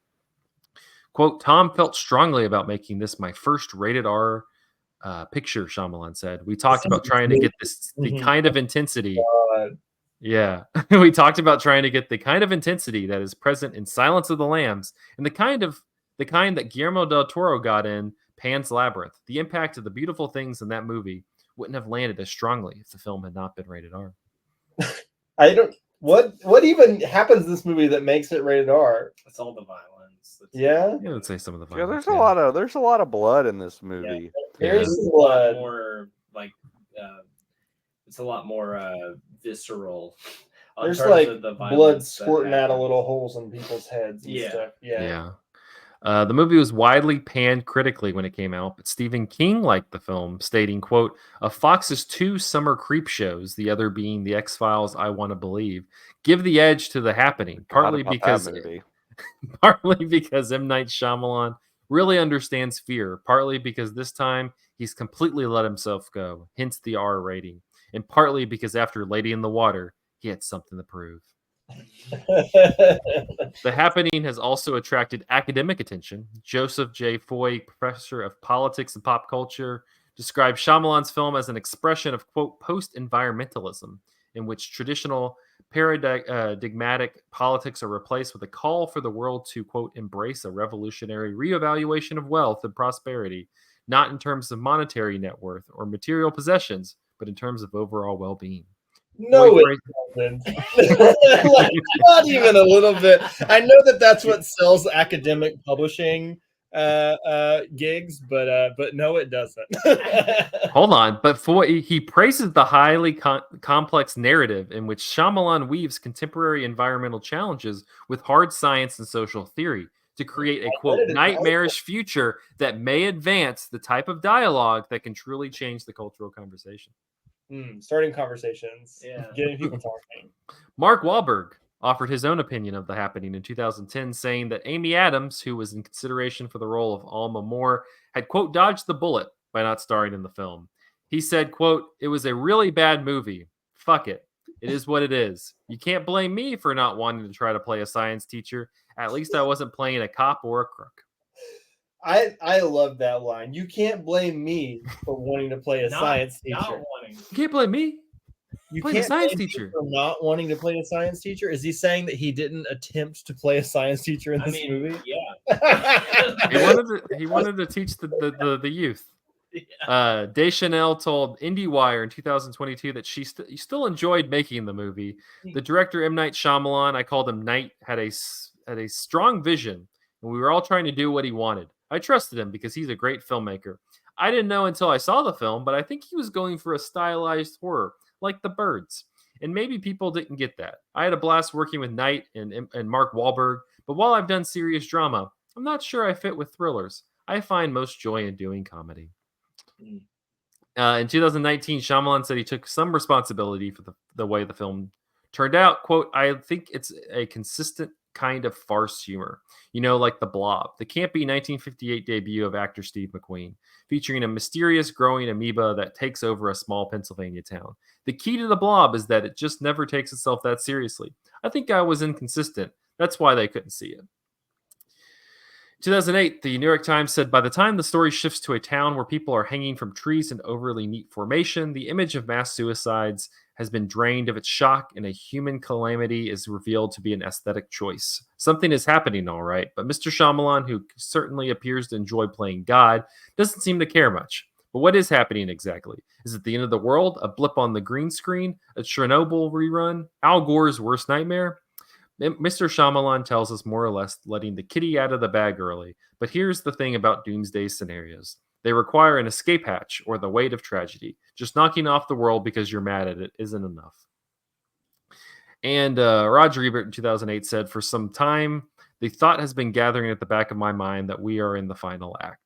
Quote, Tom felt strongly about making this my first rated R picture, Shyamalan said. We talked about trying to get the kind of intensity. Yeah. We talked about trying to get the kind of intensity that is present in Silence of the Lambs and the kind that Guillermo del Toro got in Pan's Labyrinth. The impact of the beautiful things in that movie wouldn't have landed as strongly if the film had not been rated R. What even happens in this movie that makes it rated R? It's all the violence. Yeah, I would say some of the violence. Yeah, there's a lot of blood in this movie. Yeah, there's a lot more like it's a lot more visceral. There's like the blood squirting out of little holes in people's heads and stuff. Yeah. The movie was widely panned critically when it came out, but Stephen King liked the film, stating, quote, of Fox's 2 summer creep shows, the other being The X-Files, I Want to Believe, give the edge to The Happening, partly because M. Night Shyamalan really understands fear, partly because this time he's completely let himself go, hence the R rating, and partly because after Lady in the Water, he had something to prove. The Happening has also attracted academic attention. Joseph J. Foy, professor of politics and pop culture, described Shyamalan's film as an expression of, quote, post-environmentalism, in which traditional paradigmatic politics are replaced with a call for the world to, quote, embrace a revolutionary reevaluation of wealth and prosperity, not in terms of monetary net worth or material possessions, but in terms of overall well-being. No, it doesn't. Not even a little bit. I know that's what sells academic publishing gigs, but no, it doesn't. Hold on, but he praises the highly complex narrative in which Shyamalan weaves contemporary environmental challenges with hard science and social theory to create a, quote, nightmarish future that may advance the type of dialogue that can truly change the cultural conversation. Starting conversations, getting people talking. Mark Wahlberg offered his own opinion of The Happening in 2010, saying that Amy Adams, who was in consideration for the role of Alma Moore, had, quote, dodged the bullet by not starring in the film. He said, quote, it was a really bad movie. Fuck it. It is what it is. You can't blame me for not wanting to try to play a science teacher. At least I wasn't playing a cop or a crook. I love that line. You can't blame me for wanting to play a science teacher. You can't blame me. You can't science teacher for not wanting to play a science teacher. Is he saying that he didn't attempt to play a science teacher in this movie? Yeah. he wanted to teach the youth. Yeah. Deschanel told IndieWire in 2022 that she still enjoyed making the movie. The director M. Night Shyamalan, I called him Night, had a strong vision, and we were all trying to do what he wanted. I trusted him because he's a great filmmaker. I didn't know until I saw the film, but I think he was going for a stylized horror, like The Birds. And maybe people didn't get that. I had a blast working with Knight and Mark Wahlberg, but while I've done serious drama, I'm not sure I fit with thrillers. I find most joy in doing comedy. In 2019, Shyamalan said he took some responsibility for the way the film turned out. Quote, I think it's a consistent kind of farce humor. Like The Blob, the campy 1958 debut of actor Steve McQueen, featuring a mysterious growing amoeba that takes over a small Pennsylvania town. The key to The Blob is that it just never takes itself that seriously. I think I was inconsistent. That's why they couldn't see it. 2008, the New York Times said, by the time the story shifts to a town where people are hanging from trees in overly neat formation, the image of mass suicides has been drained of its shock, and a human calamity is revealed to be an aesthetic choice. Something is happening, all right, but Mr. Shyamalan, who certainly appears to enjoy playing God, doesn't seem to care much. But what is happening exactly? Is it the end of the world? A blip on the green screen? A Chernobyl rerun? Al Gore's worst nightmare? Mr. Shyamalan tells us more or less letting the kitty out of the bag early. But here's the thing about doomsday scenarios. They require an escape hatch or the weight of tragedy. Just knocking off the world because you're mad at it isn't enough. And Roger Ebert in 2008 said, for some time, the thought has been gathering at the back of my mind that we are in the final act.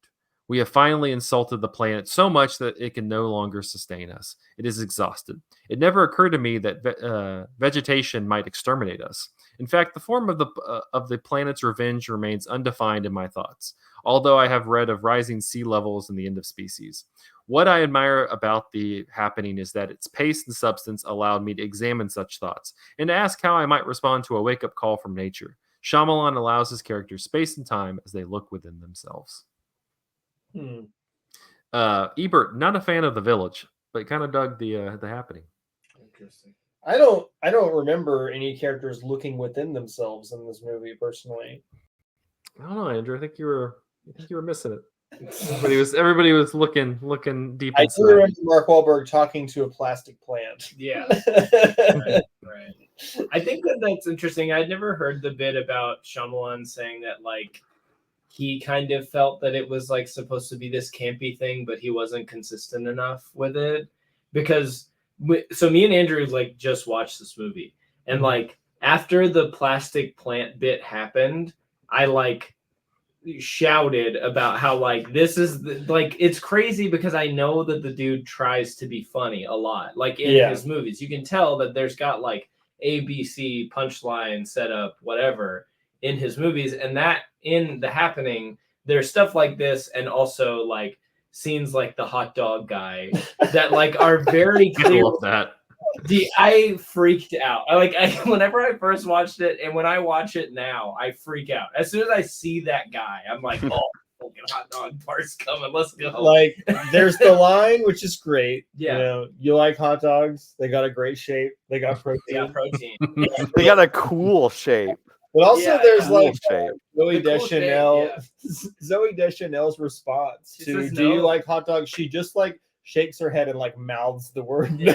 We have finally insulted the planet so much that it can no longer sustain us. It is exhausted. It never occurred to me that vegetation might exterminate us. In fact, the form of the planet's revenge remains undefined in my thoughts, although I have read of rising sea levels and the end of species. What I admire about the happening is that its pace and substance allowed me to examine such thoughts and to ask how I might respond to a wake-up call from nature. Shyamalan allows his characters space and time as they look within themselves. Ebert, not a fan of The Village, but kind of dug the happening. Interesting. I don't remember any characters looking within themselves in this movie personally. I don't know, Andrew. I think you were missing it. Everybody was looking deep inside. I do remember Mark Wahlberg talking to a plastic plant. Yeah. Right. I think that's interesting. I'd never heard the bit about Shyamalan saying that like he kind of felt that it was like supposed to be this campy thing, but he wasn't consistent enough with it. Because so me and Andrew like just watched this movie, and like after the plastic plant bit happened, I like shouted about how like this is like it's crazy because I know that the dude tries to be funny a lot. Like in his movies, you can tell that there's got like ABC punchline set up, whatever in his movies, and that in The Happening, there's stuff like this, and also like scenes like the hot dog guy that like are very clear. I love that. I freaked out. Whenever I first watched it, and when I watch it now, I freak out. As soon as I see that guy, I'm like, oh, fucking hot dog part's coming. Let's go. Like, there's the line, which is great. Yeah. You like hot dogs? They got a great shape. They got protein. They got a cool shape. But also, there's cool like shape. Zoe The cool Deschanel. shape, Zoe Deschanel's response She to says "Do you no. like hot dogs?" She just like shakes her head and like mouths the word Yeah.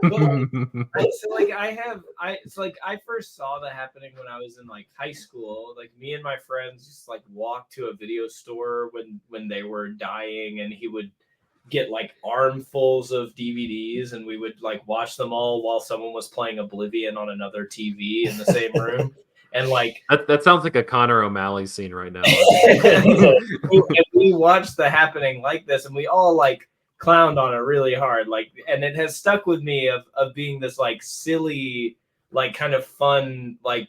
no. I first saw that happening when I was in like high school. Like me and my friends just like walked to a video store when they were dying, and he would get like armfuls of DVDs, and we would like watch them all while someone was playing Oblivion on another TV in the same room. And like that sounds like a Connor O'Malley scene right now. and we watched The Happening like this, and we all like clowned on it really hard. Like, and it has stuck with me of being this like silly, like kind of fun, like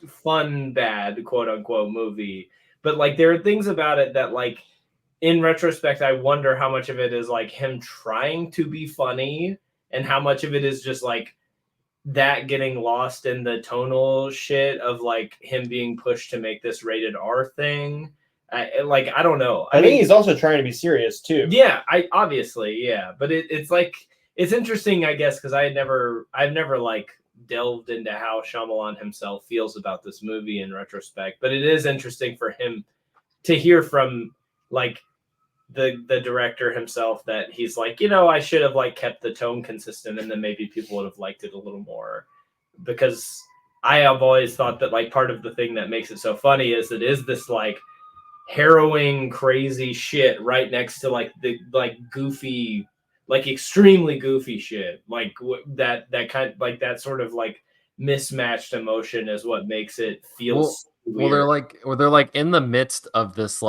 fun bad quote unquote movie. But like there are things about it that like in retrospect, I wonder how much of it is like him trying to be funny, and how much of it is just like that getting lost in the tonal shit of like him being pushed to make this rated R thing. I don't know. I think he's also trying to be serious too. Yeah, but it's like it's interesting, I guess, because I've never like delved into how Shyamalan himself feels about this movie in retrospect. But it is interesting for him to hear from like the director himself that he's like, I should have like kept the tone consistent, and then maybe people would have liked it a little more, because I have always thought that like part of the thing that makes it so funny is it is this like harrowing, crazy shit right next to like the like goofy, like extremely goofy shit, like that kind like that sort of like mismatched emotion is what makes it feel weird. They're like in the midst of this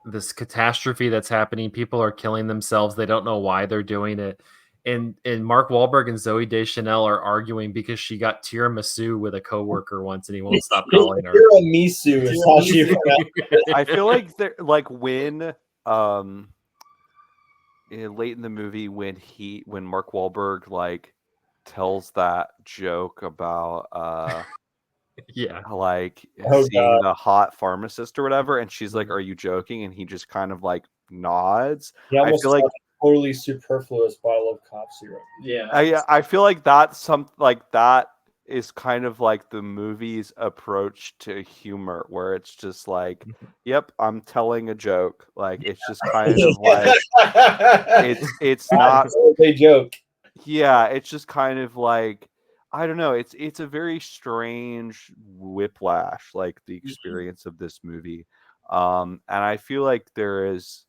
this catastrophe that's happening. People are killing themselves. They don't know why they're doing it. and Mark Wahlberg and Zooey Deschanel are arguing because she got tiramisu with a coworker once, and he won't stop calling her. Tiramisu is how she. I feel like when late in the movie when Mark Wahlberg like tells that joke about Yeah. like Oh, seeing God. the hot pharmacist or whatever, and she's like, "Are you joking?" And he just kind of like nods. He almost feel like- a totally superfluous bottle of cough syrup. Yeah. I feel like that's that is kind of like the movie's approach to humor, where it's just like, "Yep, I'm telling a joke." Like it's just kind of like it's not a joke. Yeah, it's just kind of like, I don't know. It's a very strange whiplash, like the experience of this movie, and I feel like there is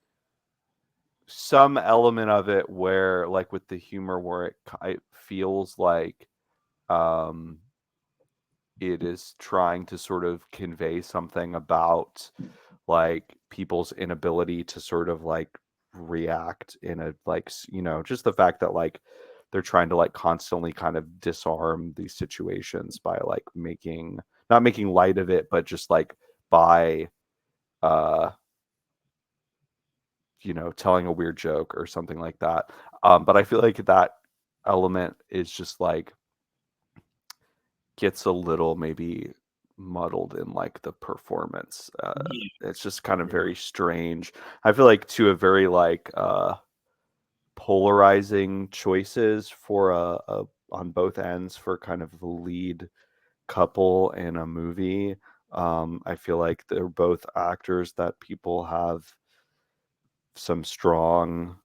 some element of it where, like with the humor, where it feels like it is trying to sort of convey something about like people's inability to sort of like react in a like just the fact that like they're trying to like constantly kind of disarm these situations by like not making light of it, but just like by uh telling a weird joke or something like that. But I feel like that element is just like gets a little maybe muddled in like the performance. It's just kind of very strange. I feel like to a very like polarizing choices for on both ends for kind of the lead couple in a movie. I feel like they're both actors that people have some strong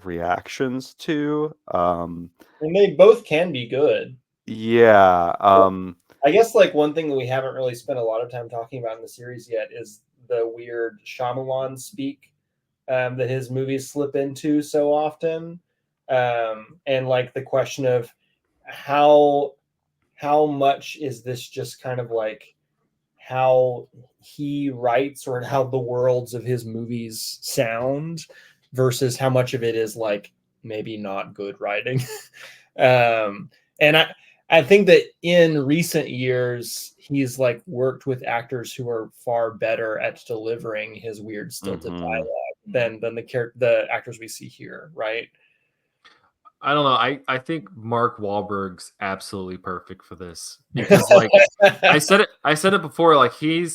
reactions to. And they both can be good. Yeah. I guess like one thing that we haven't really spent a lot of time talking about in the series yet is the weird Shyamalan speak that his movies slip into so often, and like the question of how much is this just kind of like how he writes or how the worlds of his movies sound versus how much of it is like maybe not good writing. And I think that in recent years he's like worked with actors who are far better at delivering his weird stilted dialogue than the actors we see here, right? I don't know. I think Mark Wahlberg's absolutely perfect for this because like I said it before, like he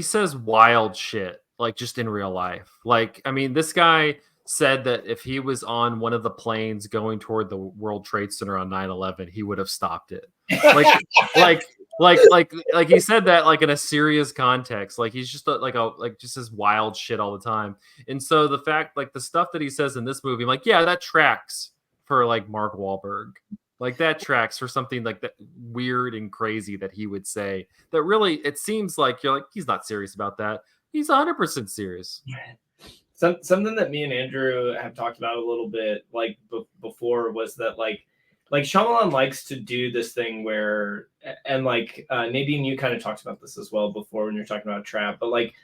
says wild shit like just in real life. Like I mean, this guy said that if he was on one of the planes going toward the World Trade Center on 9/11, he would have stopped it. Like he said that like in a serious context. Like he's just just says wild shit all the time. And so the fact like the stuff that he says in this movie, I'm like, yeah, that tracks for like Mark Wahlberg. Like that tracks for something like that weird and crazy that he would say. That really, it seems like you're like, he's not serious about that. He's 100% serious. Something that me and Andrew have talked about a little bit like before was that like Shyamalan likes to do this thing where, and like Nadine, you kind of talked about this as well before when you're talking about Trap, but like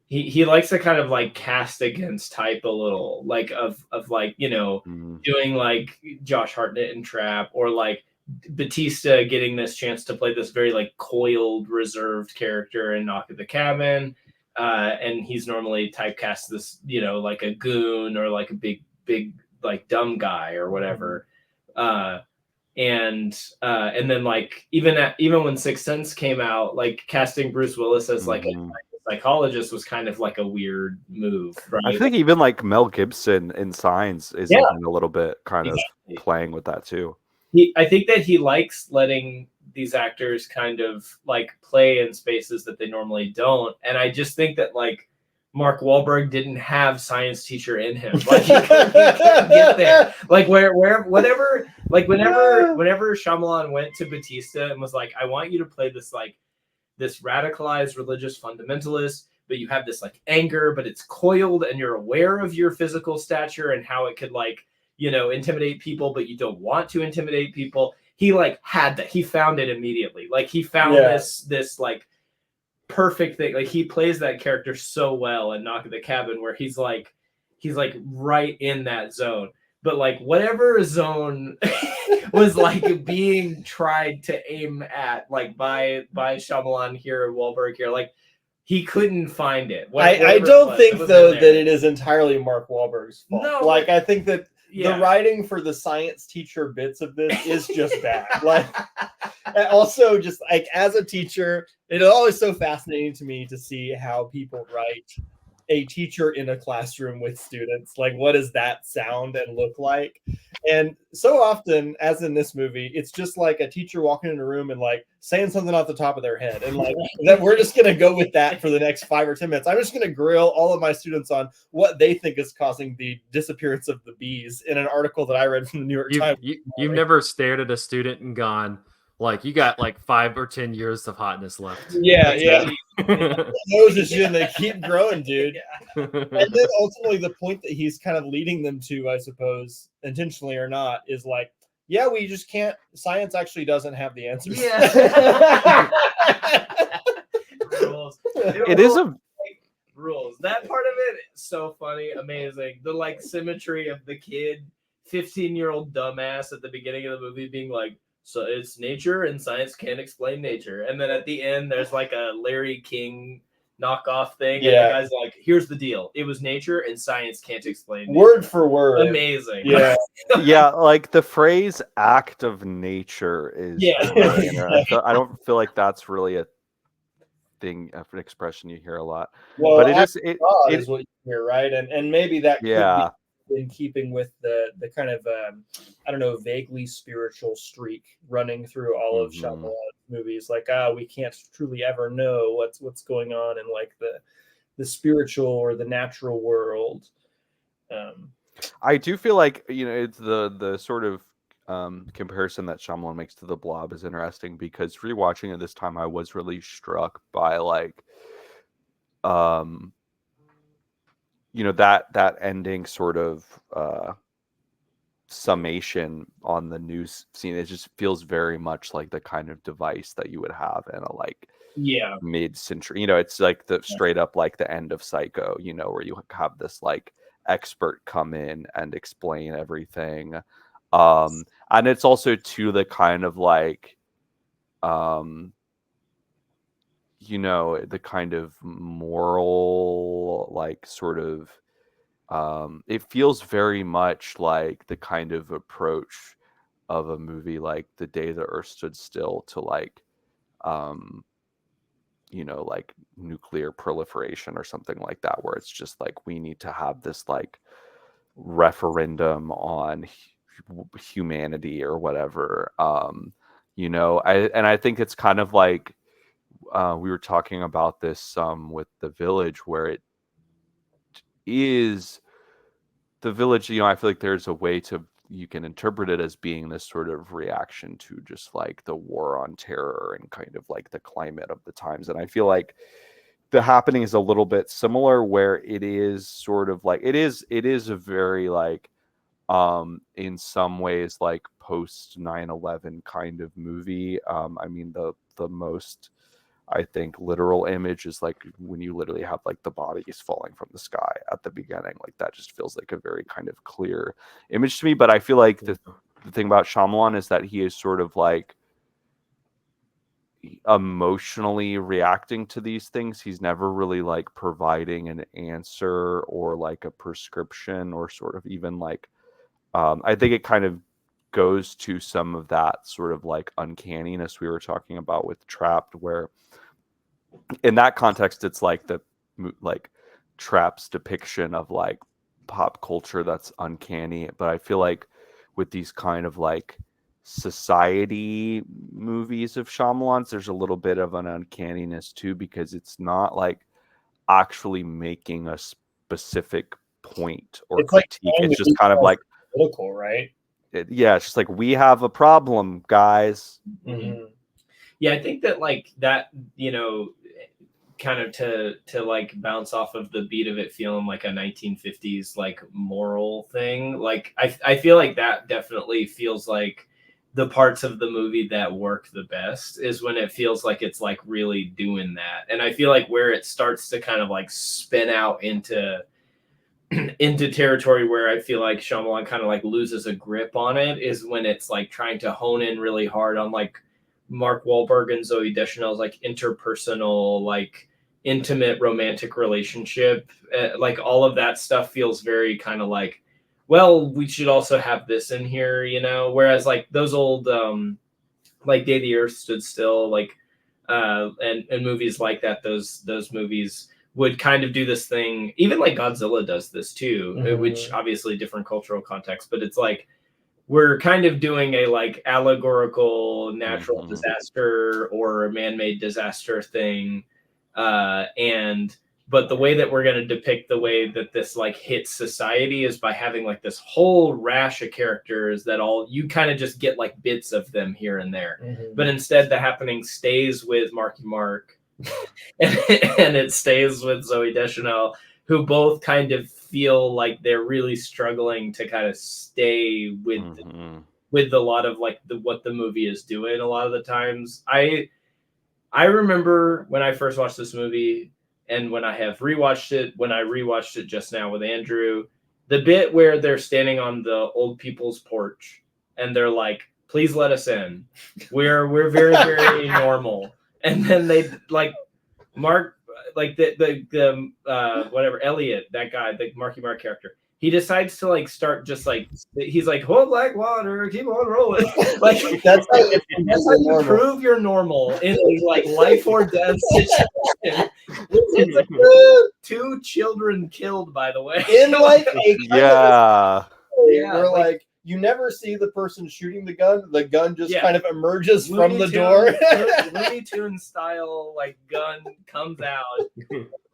he likes to kind of like cast against type a little, like of like, doing like Josh Hartnett in Trap, or like Batista getting this chance to play this very like coiled, reserved character in Knock at the Cabin. And he's normally typecast this, like a goon or like a big like dumb guy or whatever. And then like even when Sixth Sense came out, like casting Bruce Willis as like a psychologist was kind of like a weird move, right? I think even like Mel Gibson in Signs is even a little bit kind of playing with that too. I think that he likes letting these actors kind of like play in spaces that they normally don't, and I just think that like Mark Wahlberg didn't have science teacher in him. Like he couldn't get there. Like whenever Shyamalan went to Batista and was like, I want you to play this like this radicalized religious fundamentalist, but you have this like anger, but it's coiled and you're aware of your physical stature and how it could like, intimidate people, but you don't want to intimidate people. He like had that. He found it immediately. Like he found this like perfect thing. Like he plays that character so well in Knock at the Cabin, where he's like right in that zone. but like whatever zone was like being tried to aim at, like by Shyamalan here, Wahlberg here, like he couldn't find it. I don't think though that it is entirely Mark Wahlberg's fault. No, like I think that yeah. the writing for the science teacher bits of this is just bad. Like, and also just like as a teacher, it is always so fascinating to me to see how people write a teacher in a classroom with students. Like, what does that sound and look like? And so often, as in this movie, it's just like a teacher walking in a room and like saying something off the top of their head. And like that, we're just going to go with that for the next 5 or 10 minutes. I'm just going to grill all of my students on what they think is causing the disappearance of the bees in an article that I read from the New York Times. You've never stared at a student and gone, like, you got like 5 or 10 years of hotness left. Yeah. Those is gonna keep growing, dude. And then ultimately the point that he's kind of leading them to, I suppose, intentionally or not, is like, yeah, we just can't. Science actually doesn't have the answers. Yeah. Rules. It is a rules. That part of it is so funny, amazing. The like symmetry of the kid, 15-year-old dumbass at the beginning of the movie being like, so it's nature and science can't explain nature. And then at the end, there's like a Larry King knockoff thing. Yeah. And the guy's like, here's the deal. It was nature and science can't explain nature. Word for word. Amazing. Yeah. yeah, like the phrase "act of nature" is. Yeah. I don't feel like that's really a thing, an expression you hear a lot. Well, but it is what you hear, right? And maybe that could be in keeping with the kind of I don't know, vaguely spiritual streak running through all of Shyamalan's movies. Like, we can't truly ever know what's going on in like the spiritual or the natural world. I do feel like, you know, it's the sort of comparison that Shyamalan makes to The Blob is interesting, because rewatching it this time, I was really struck by like you know, that ending sort of summation on the news scene. It just feels very much like the kind of device that you would have in a like mid-century, you know, it's like the straight up like the end of Psycho, you know, where you have this like expert come in and explain everything. And it's also to the kind of like you know, the kind of moral, like sort of, it feels very much like the kind of approach of a movie like The Day the Earth Stood Still to like, you know, like nuclear proliferation or something like that, where it's just like, we need to have this like referendum on humanity or whatever. You know, I think it's kind of like, we were talking about this with The Village, where it is The Village, you know, I feel like there's a way you can interpret it as being this sort of reaction to just like the war on terror and kind of like the climate of the times. And I feel like The Happening is a little bit similar, where it is sort of like, it is a very like, in some ways like post 9/11 kind of movie. I mean, the most, I think, literal image is like when you literally have like the bodies falling from the sky at the beginning. Like that just feels like a very kind of clear image to me. But I feel like the thing about Shyamalan is that he is sort of like emotionally reacting to these things. He's never really like providing an answer or like a prescription or sort of even like, I think it kind of goes to some of that sort of like uncanniness we were talking about with Trapped, where in that context it's like the like Trapped's depiction of like pop culture that's uncanny. But I feel like with these kind of like society movies of Shyamalan's, there's a little bit of an uncanniness too, because it's not like actually making a specific point or it's critique. Like, it's just kind of like political, right? It's just like, we have a problem, guys. Yeah, I think that like that, you know, kind of to like bounce off of the beat of it feeling like a 1950s like moral thing. Like I feel like that definitely feels like the parts of the movie that work the best is when it feels like it's like really doing that. And I feel like where it starts to kind of like spin out into into territory where I feel like Shyamalan kind of like loses a grip on it is when it's like trying to hone in really hard on like Mark Wahlberg and Zoe Deschanel's like interpersonal, like intimate romantic relationship. Like all of that stuff feels very kind of like, well, we should also have this in here, you know? Whereas like those old, like Day the Earth Stood Still, like, and movies like that, those movies would kind of do this thing. Even like Godzilla does this too, which obviously different cultural context, but it's like we're kind of doing a like allegorical natural disaster or a man-made disaster thing, and but the way that we're going to depict the way that this like hits society is by having like this whole rash of characters that all you kind of just get like bits of them here and there, but instead the happening stays with Marky Mark and it stays with Zoe Deschanel, who both kind of feel like they're really struggling to kind of stay with a lot of like what the movie is doing a lot of the times. I remember when I first watched this movie and when I rewatched it just now with Andrew, the bit where they're standing on the old people's porch and they're like, please let us in. We're very, very normal. And then they like Mark, like the whatever Elliot, that guy, the Marky Mark character, he decides to like start just like he's like hold like water, keep on rolling. Like that's how you prove you're normal in a like life or death situation. It's like 2 children killed, by the way. In like a yeah. Where like you never see the person shooting the gun just kind of emerges from the door. Looney Tunes style like gun comes out,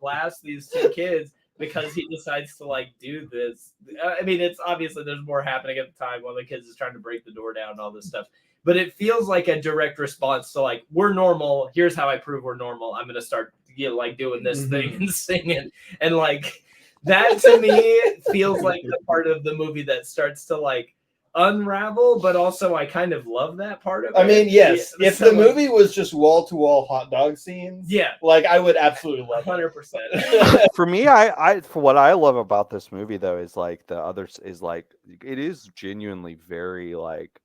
blasts these 2 kids because he decides to like do this. I mean, it's obviously there's more happening at the time while the kids is trying to break the door down and all this stuff. But it feels like a direct response to like, we're normal. Here's how I prove we're normal. I'm gonna start like doing this thing and singing, and like that to me feels like the part of the movie that starts to like unravel, but also I kind of love that part of it. I mean, yes, if the movie was just wall-to-wall hot dog scenes, like I would absolutely love 100%. For me, I for what I love about this movie though is like the others is like it is genuinely very like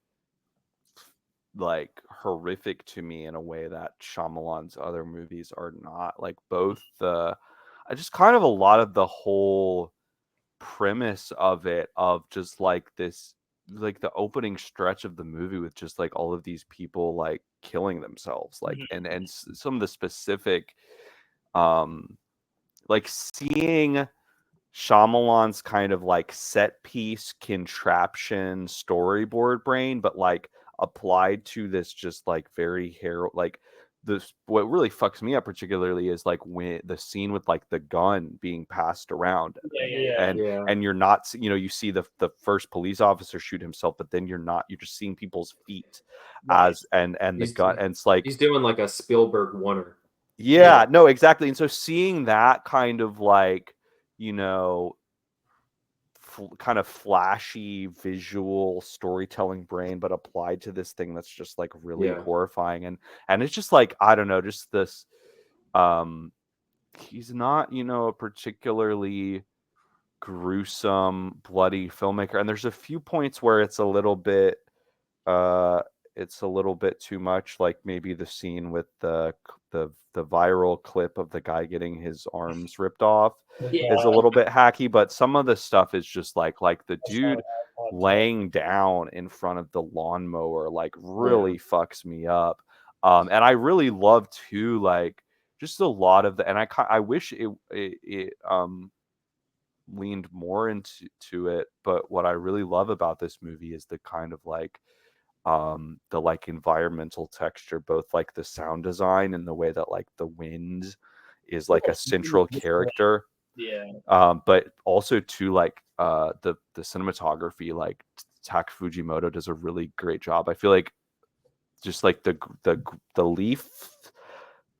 horrific to me in a way that Shyamalan's other movies are not. Like both I just kind of a lot of the whole premise of it, of just like this, like the opening stretch of the movie with just like all of these people like killing themselves, like and some of the specific like seeing Shyamalan's kind of like set piece contraption storyboard brain, but like applied to this just like very like this. What really fucks me up particularly is like when the scene with like the gun being passed around, and you're not, you know, you see the first police officer shoot himself, but then you're just seeing people's feet as and the gun, and it's like he's doing like a Spielberg oneer. Yeah, no, exactly. And so seeing that kind of like, you know, kind of flashy visual storytelling brain, but applied to this thing that's just like really horrifying. And it's just like, I don't know, just this, he's not, you know, a particularly gruesome, bloody filmmaker. And there's a few points where it's a little bit too much, like maybe the scene with the viral clip of the guy getting his arms ripped off is a little bit hacky, but some of the stuff is just like the dude laying down in front of the lawnmower like really fucks me up. And I really love too, like just a lot of the, and I wish it leaned more into it, but what I really love about this movie is the kind of like the like environmental texture, both like the sound design and the way that like the wind is like a central character, but also to like the cinematography. Like Tak Fujimoto does a really great job. I feel like just like the leaf,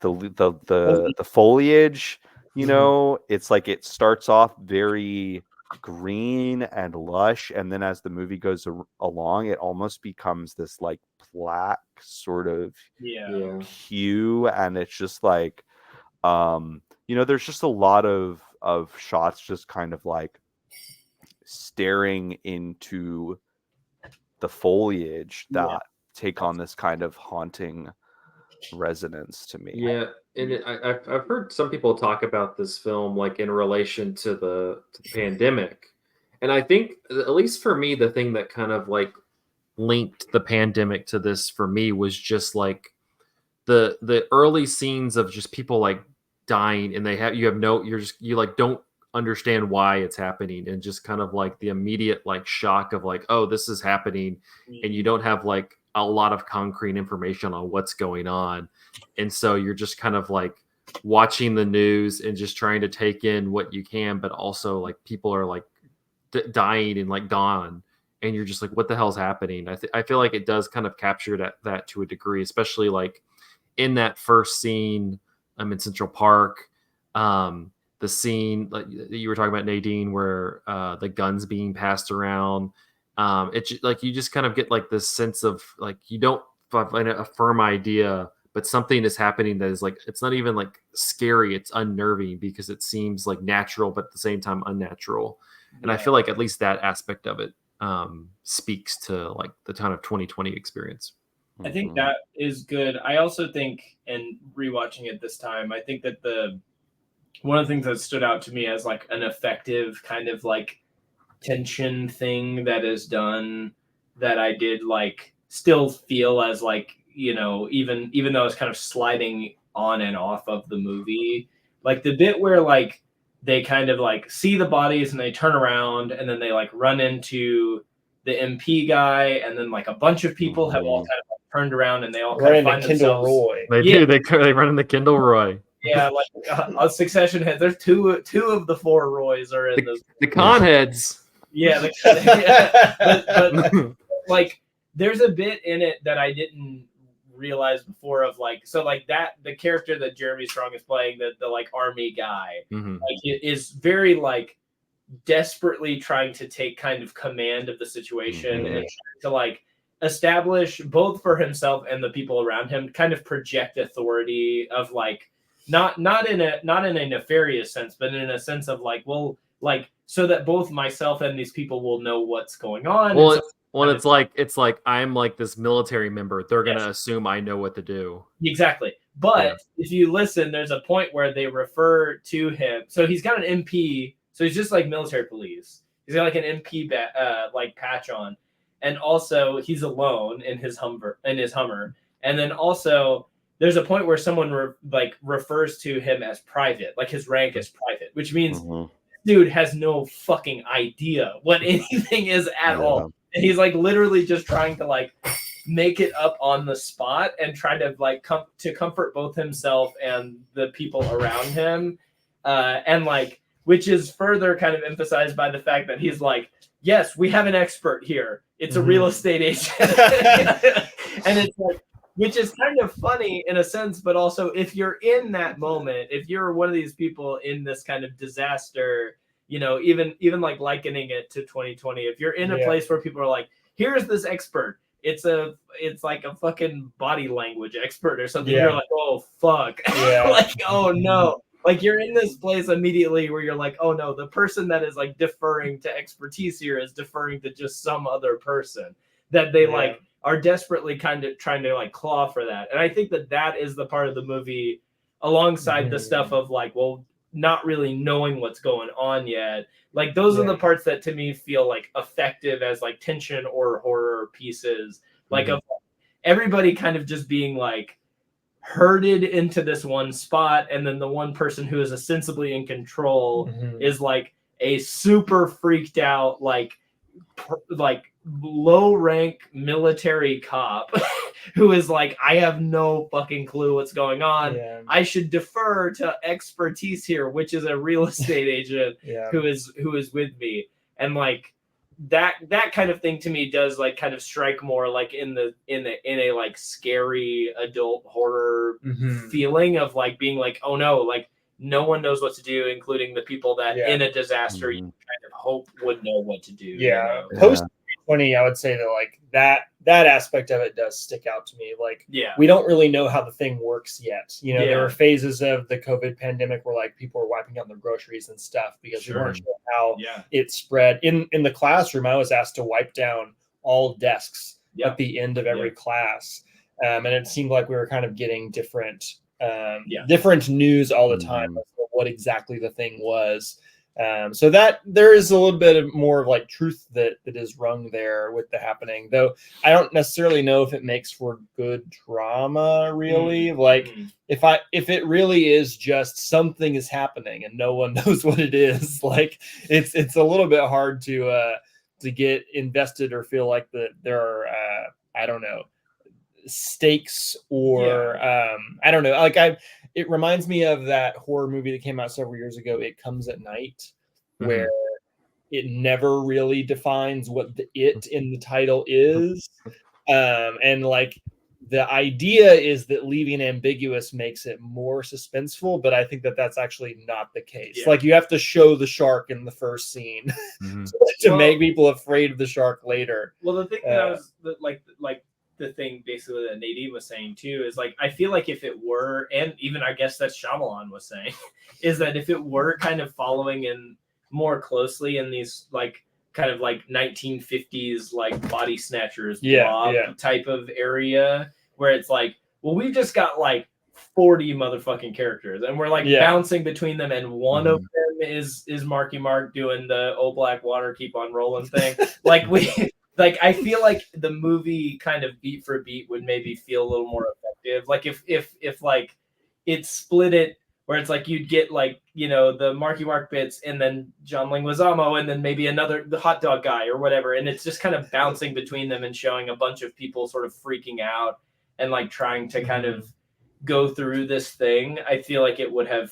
the foliage, you know, it's like it starts off very green and lush, and then as the movie goes along, it almost becomes this like black sort of hue, and it's just like you know, there's just a lot of shots just kind of like staring into the foliage that Yeah. take on this kind of haunting resonance to me. Yeah, and I've heard some people talk about this film like in relation to the pandemic, and I think at least for me, the thing that kind of like linked the pandemic to this for me was just like the early scenes of just people like dying, and you like don't understand why it's happening, and just kind of like the immediate like shock of like, oh, this is happening, and you don't have like a lot of concrete information on what's going on, and so you're just kind of like watching the news and just trying to take in what you can, but also like people are like dying and like gone, and you're just like, what the hell's happening? I feel like it does kind of capture that to a degree, especially like in that first scene in Central Park, the scene like you were talking about, Nadine, where the guns being passed around, like you just kind of get like this sense of like you don't have a firm idea, but something is happening that is like, it's not even like scary, it's unnerving because it seems like natural but at the same time unnatural. And I feel like at least that aspect of it speaks to like the kind of 2020 experience. I think that is good. I also think, and rewatching it this time, I think that one of the things that stood out to me as like an effective kind of like tension thing that is done, that I did like still feel as like, you know, even though it's kind of sliding on and off of the movie, like the bit where like they kind of like see the bodies and they turn around and then they like run into the MP guy, and then like a bunch of people have all kind of like turned around and they all kind of find Kendall themselves. Roy. They do. They run into Kendall Roy. Yeah, like a succession head. There's two of the four Roys are in the con heads. Yeah, but like there's a bit in it that I didn't realize before of like, so like that the character that Jeremy Strong is playing, the like army guy, like is very like desperately trying to take kind of command of the situation and trying to like establish both for himself and the people around him, kind of project authority of like not in a nefarious sense, but in a sense of like, well, like so that both myself and these people will know what's going on. Well, it's like I'm like this military member. They're gonna assume I know what to do. Exactly. But if you listen, there's a point where they refer to him. So he's got an MP. So he's just like military police. He's got like an MP like patch on, and also he's alone in his Hummer. And then also there's a point where someone refers to him as private, like his rank is private, which means dude has no fucking idea what anything is at all. And he's like literally just trying to like make it up on the spot and try to like to comfort both himself and the people around him. And like, which is further kind of emphasized by the fact that he's like, yes, we have an expert here. It's a real estate agent. And it's like, which is kind of funny in a sense, but also if you're in that moment, if you're one of these people in this kind of disaster, you know, even like likening it to 2020, if you're in a place where people are like, here's this expert, it's like a fucking body language expert or something. You're like, oh fuck. Like, oh no. Like you're in this place immediately where you're like, oh no, the person that is like deferring to expertise here is deferring to just some other person that they like are desperately kind of trying to like claw for that. And I think that is the part of the movie alongside the stuff of like, well, not really knowing what's going on yet. Like those are the parts that to me feel like effective as like tension or horror pieces, like of everybody kind of just being like herded into this one spot, and then the one person who is ostensibly in control is like a super freaked out like low rank military cop who is like, I have no fucking clue what's going on. I should defer to expertise here, which is a real estate agent who is with me. And like that kind of thing to me does like kind of strike more like in a like scary adult horror feeling of like being like, oh no, like no one knows what to do, including the people that in a disaster you kind of hope would know what to do. Post 20, I would say that like that aspect of it does stick out to me. Like, Yeah. we don't really know how the thing works yet. You know, there Yeah. were phases of the COVID pandemic where like people were wiping out their groceries and stuff because we weren't sure how Yeah. it spread. In the classroom, I was asked to wipe down all desks Yep. at the end of every class. And it seemed like we were kind of getting different news all the time of what exactly the thing was. So that there is a little bit of more of like truth that is rung there with the happening, though I don't necessarily know if it makes for good drama really. Like if it really is just something is happening and no one knows what it is, like it's a little bit hard to get invested or feel like that there are I don't know, stakes or I don't know, like it reminds me of that horror movie that came out several years ago, It Comes at Night, where it never really defines what the it in the title is. And like the idea is that leaving ambiguous makes it more suspenseful, but I think that that's actually not the case. Like you have to show the shark in the first scene to make people afraid of the shark later. Well, the thing that I was like the thing basically that Nadine was saying too is like I feel like if it were, and even I guess that Shyamalan was saying, is that if it were kind of following in more closely in these like kind of like 1950s like body snatchers blob type of area where it's like, well, we've just got like 40 motherfucking characters and we're like bouncing between them, and one of them is Marky Mark doing the "Oh Black Water Keep on Rolling" thing. Like like I feel like the movie kind of beat for beat would maybe feel a little more effective. Like if like it split it where it's like you'd get like, you know, the Marky Mark bits and then John Leguizamo and then maybe the hot dog guy or whatever, and it's just kind of bouncing between them and showing a bunch of people sort of freaking out and like trying to kind of go through this thing. I feel like it would have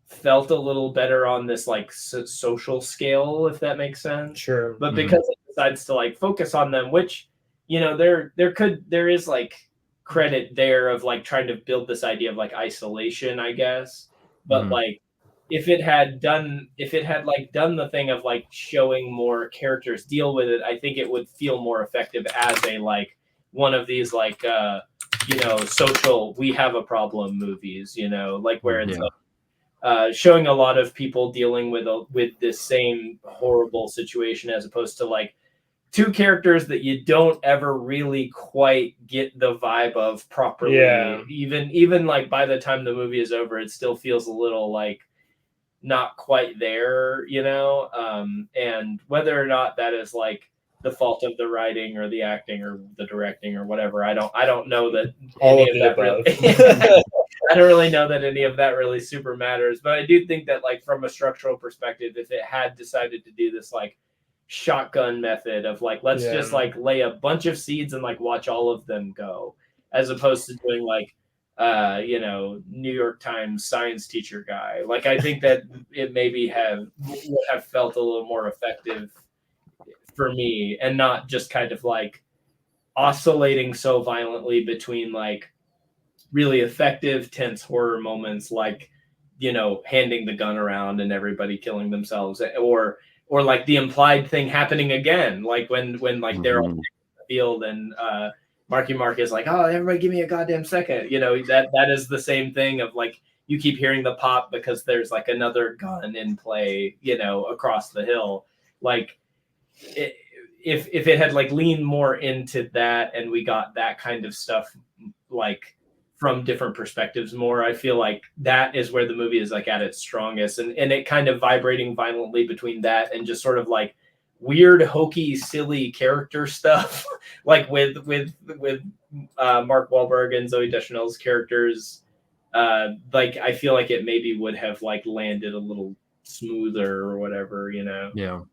felt a little better on this like social scale, if that makes sense. Sure. But because it decides to like focus on them, which, you know, there is like credit there of like trying to build this idea of like isolation, I guess. But like if it had like done the thing of like showing more characters deal with it, I think it would feel more effective as a like one of these like you know, social we have a problem movies, you know, like where it's like showing a lot of people dealing with this same horrible situation, as opposed to like two characters that you don't ever really quite get the vibe of properly. Even like by the time the movie is over, it still feels a little like not quite there, you know. And whether or not that is like the fault of the writing or the acting or the directing or whatever, I don't know that all any of of the that above. really I don't really know that any of that really super matters, but I do think that like from a structural perspective, if it had decided to do this like shotgun method of like let's just like lay a bunch of seeds and like watch all of them go, as opposed to doing like you know, New York Times science teacher guy, like I think that it maybe would have felt a little more effective for me, and not just kind of like oscillating so violently between like really effective tense horror moments like, you know, handing the gun around and everybody killing themselves, or like the implied thing happening again, like when like they're on the field and Marky Mark is like, oh, everybody give me a goddamn second, you know, that is the same thing of like you keep hearing the pop because there's like another gun in play, you know, across the hill. Like if it had like leaned more into that and we got that kind of stuff like from different perspectives more, I feel like that is where the movie is like at its strongest, and it kind of vibrating violently between that and just sort of like weird hokey silly character stuff like with Mark Wahlberg and Zooey Deschanel's characters. Like I feel like it maybe would have like landed a little smoother or whatever, you know.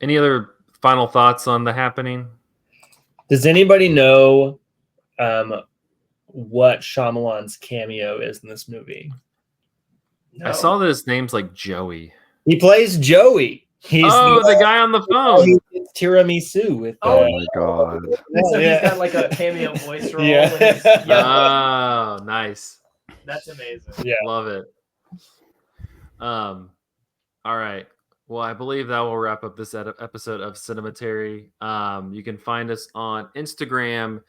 Any other final thoughts on The Happening? Does anybody know what Shyamalan's cameo is in this movie? I saw that his name's like Joey. He plays Joey. He's the guy on the phone. It's tiramisu with. Oh my god! So he's got like a cameo voice role. Oh, nice. That's amazing. Yeah, love it. All right. Well, I believe that will wrap up this episode of Cinematary. You can find us on Instagram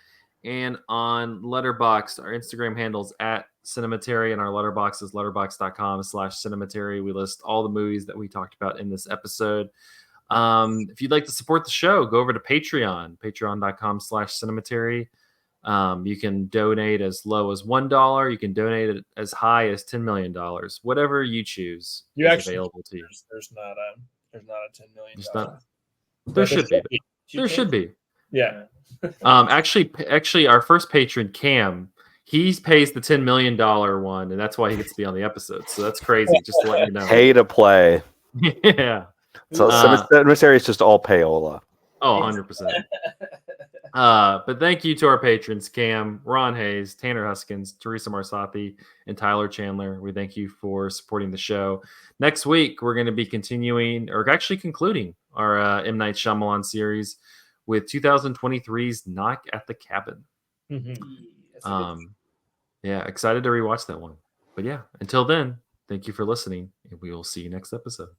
and on Letterboxd. Our Instagram handles at Cinematary, and our Letterboxd is letterboxd.com/Cinematary. We list all the movies that we talked about in this episode. If you'd like to support the show, go over to Patreon, patreon.com/Cinematary. You can donate as low as $1. You can donate it as high as $10 million. Whatever you choose is available to you. There's not a $10 million. There's not- There should be. There should be. Yeah. Actually, our first patron, Cam, he pays the $10 million one, and that's why he gets to be on the episode. So that's crazy. Just to let you know. Pay to play. Yeah. So Cemetery is just all payola. Oh, 100%. But thank you to our patrons, Cam, Ron Hayes, Tanner Huskins, Teresa Marsathi, and Tyler Chandler. We thank you for supporting the show. Next week, we're going to be continuing, or actually concluding, our M. Night Shyamalan series with 2023's Knock at the Cabin. Yeah, excited to rewatch that one. But yeah, until then, thank you for listening, and we will see you next episode.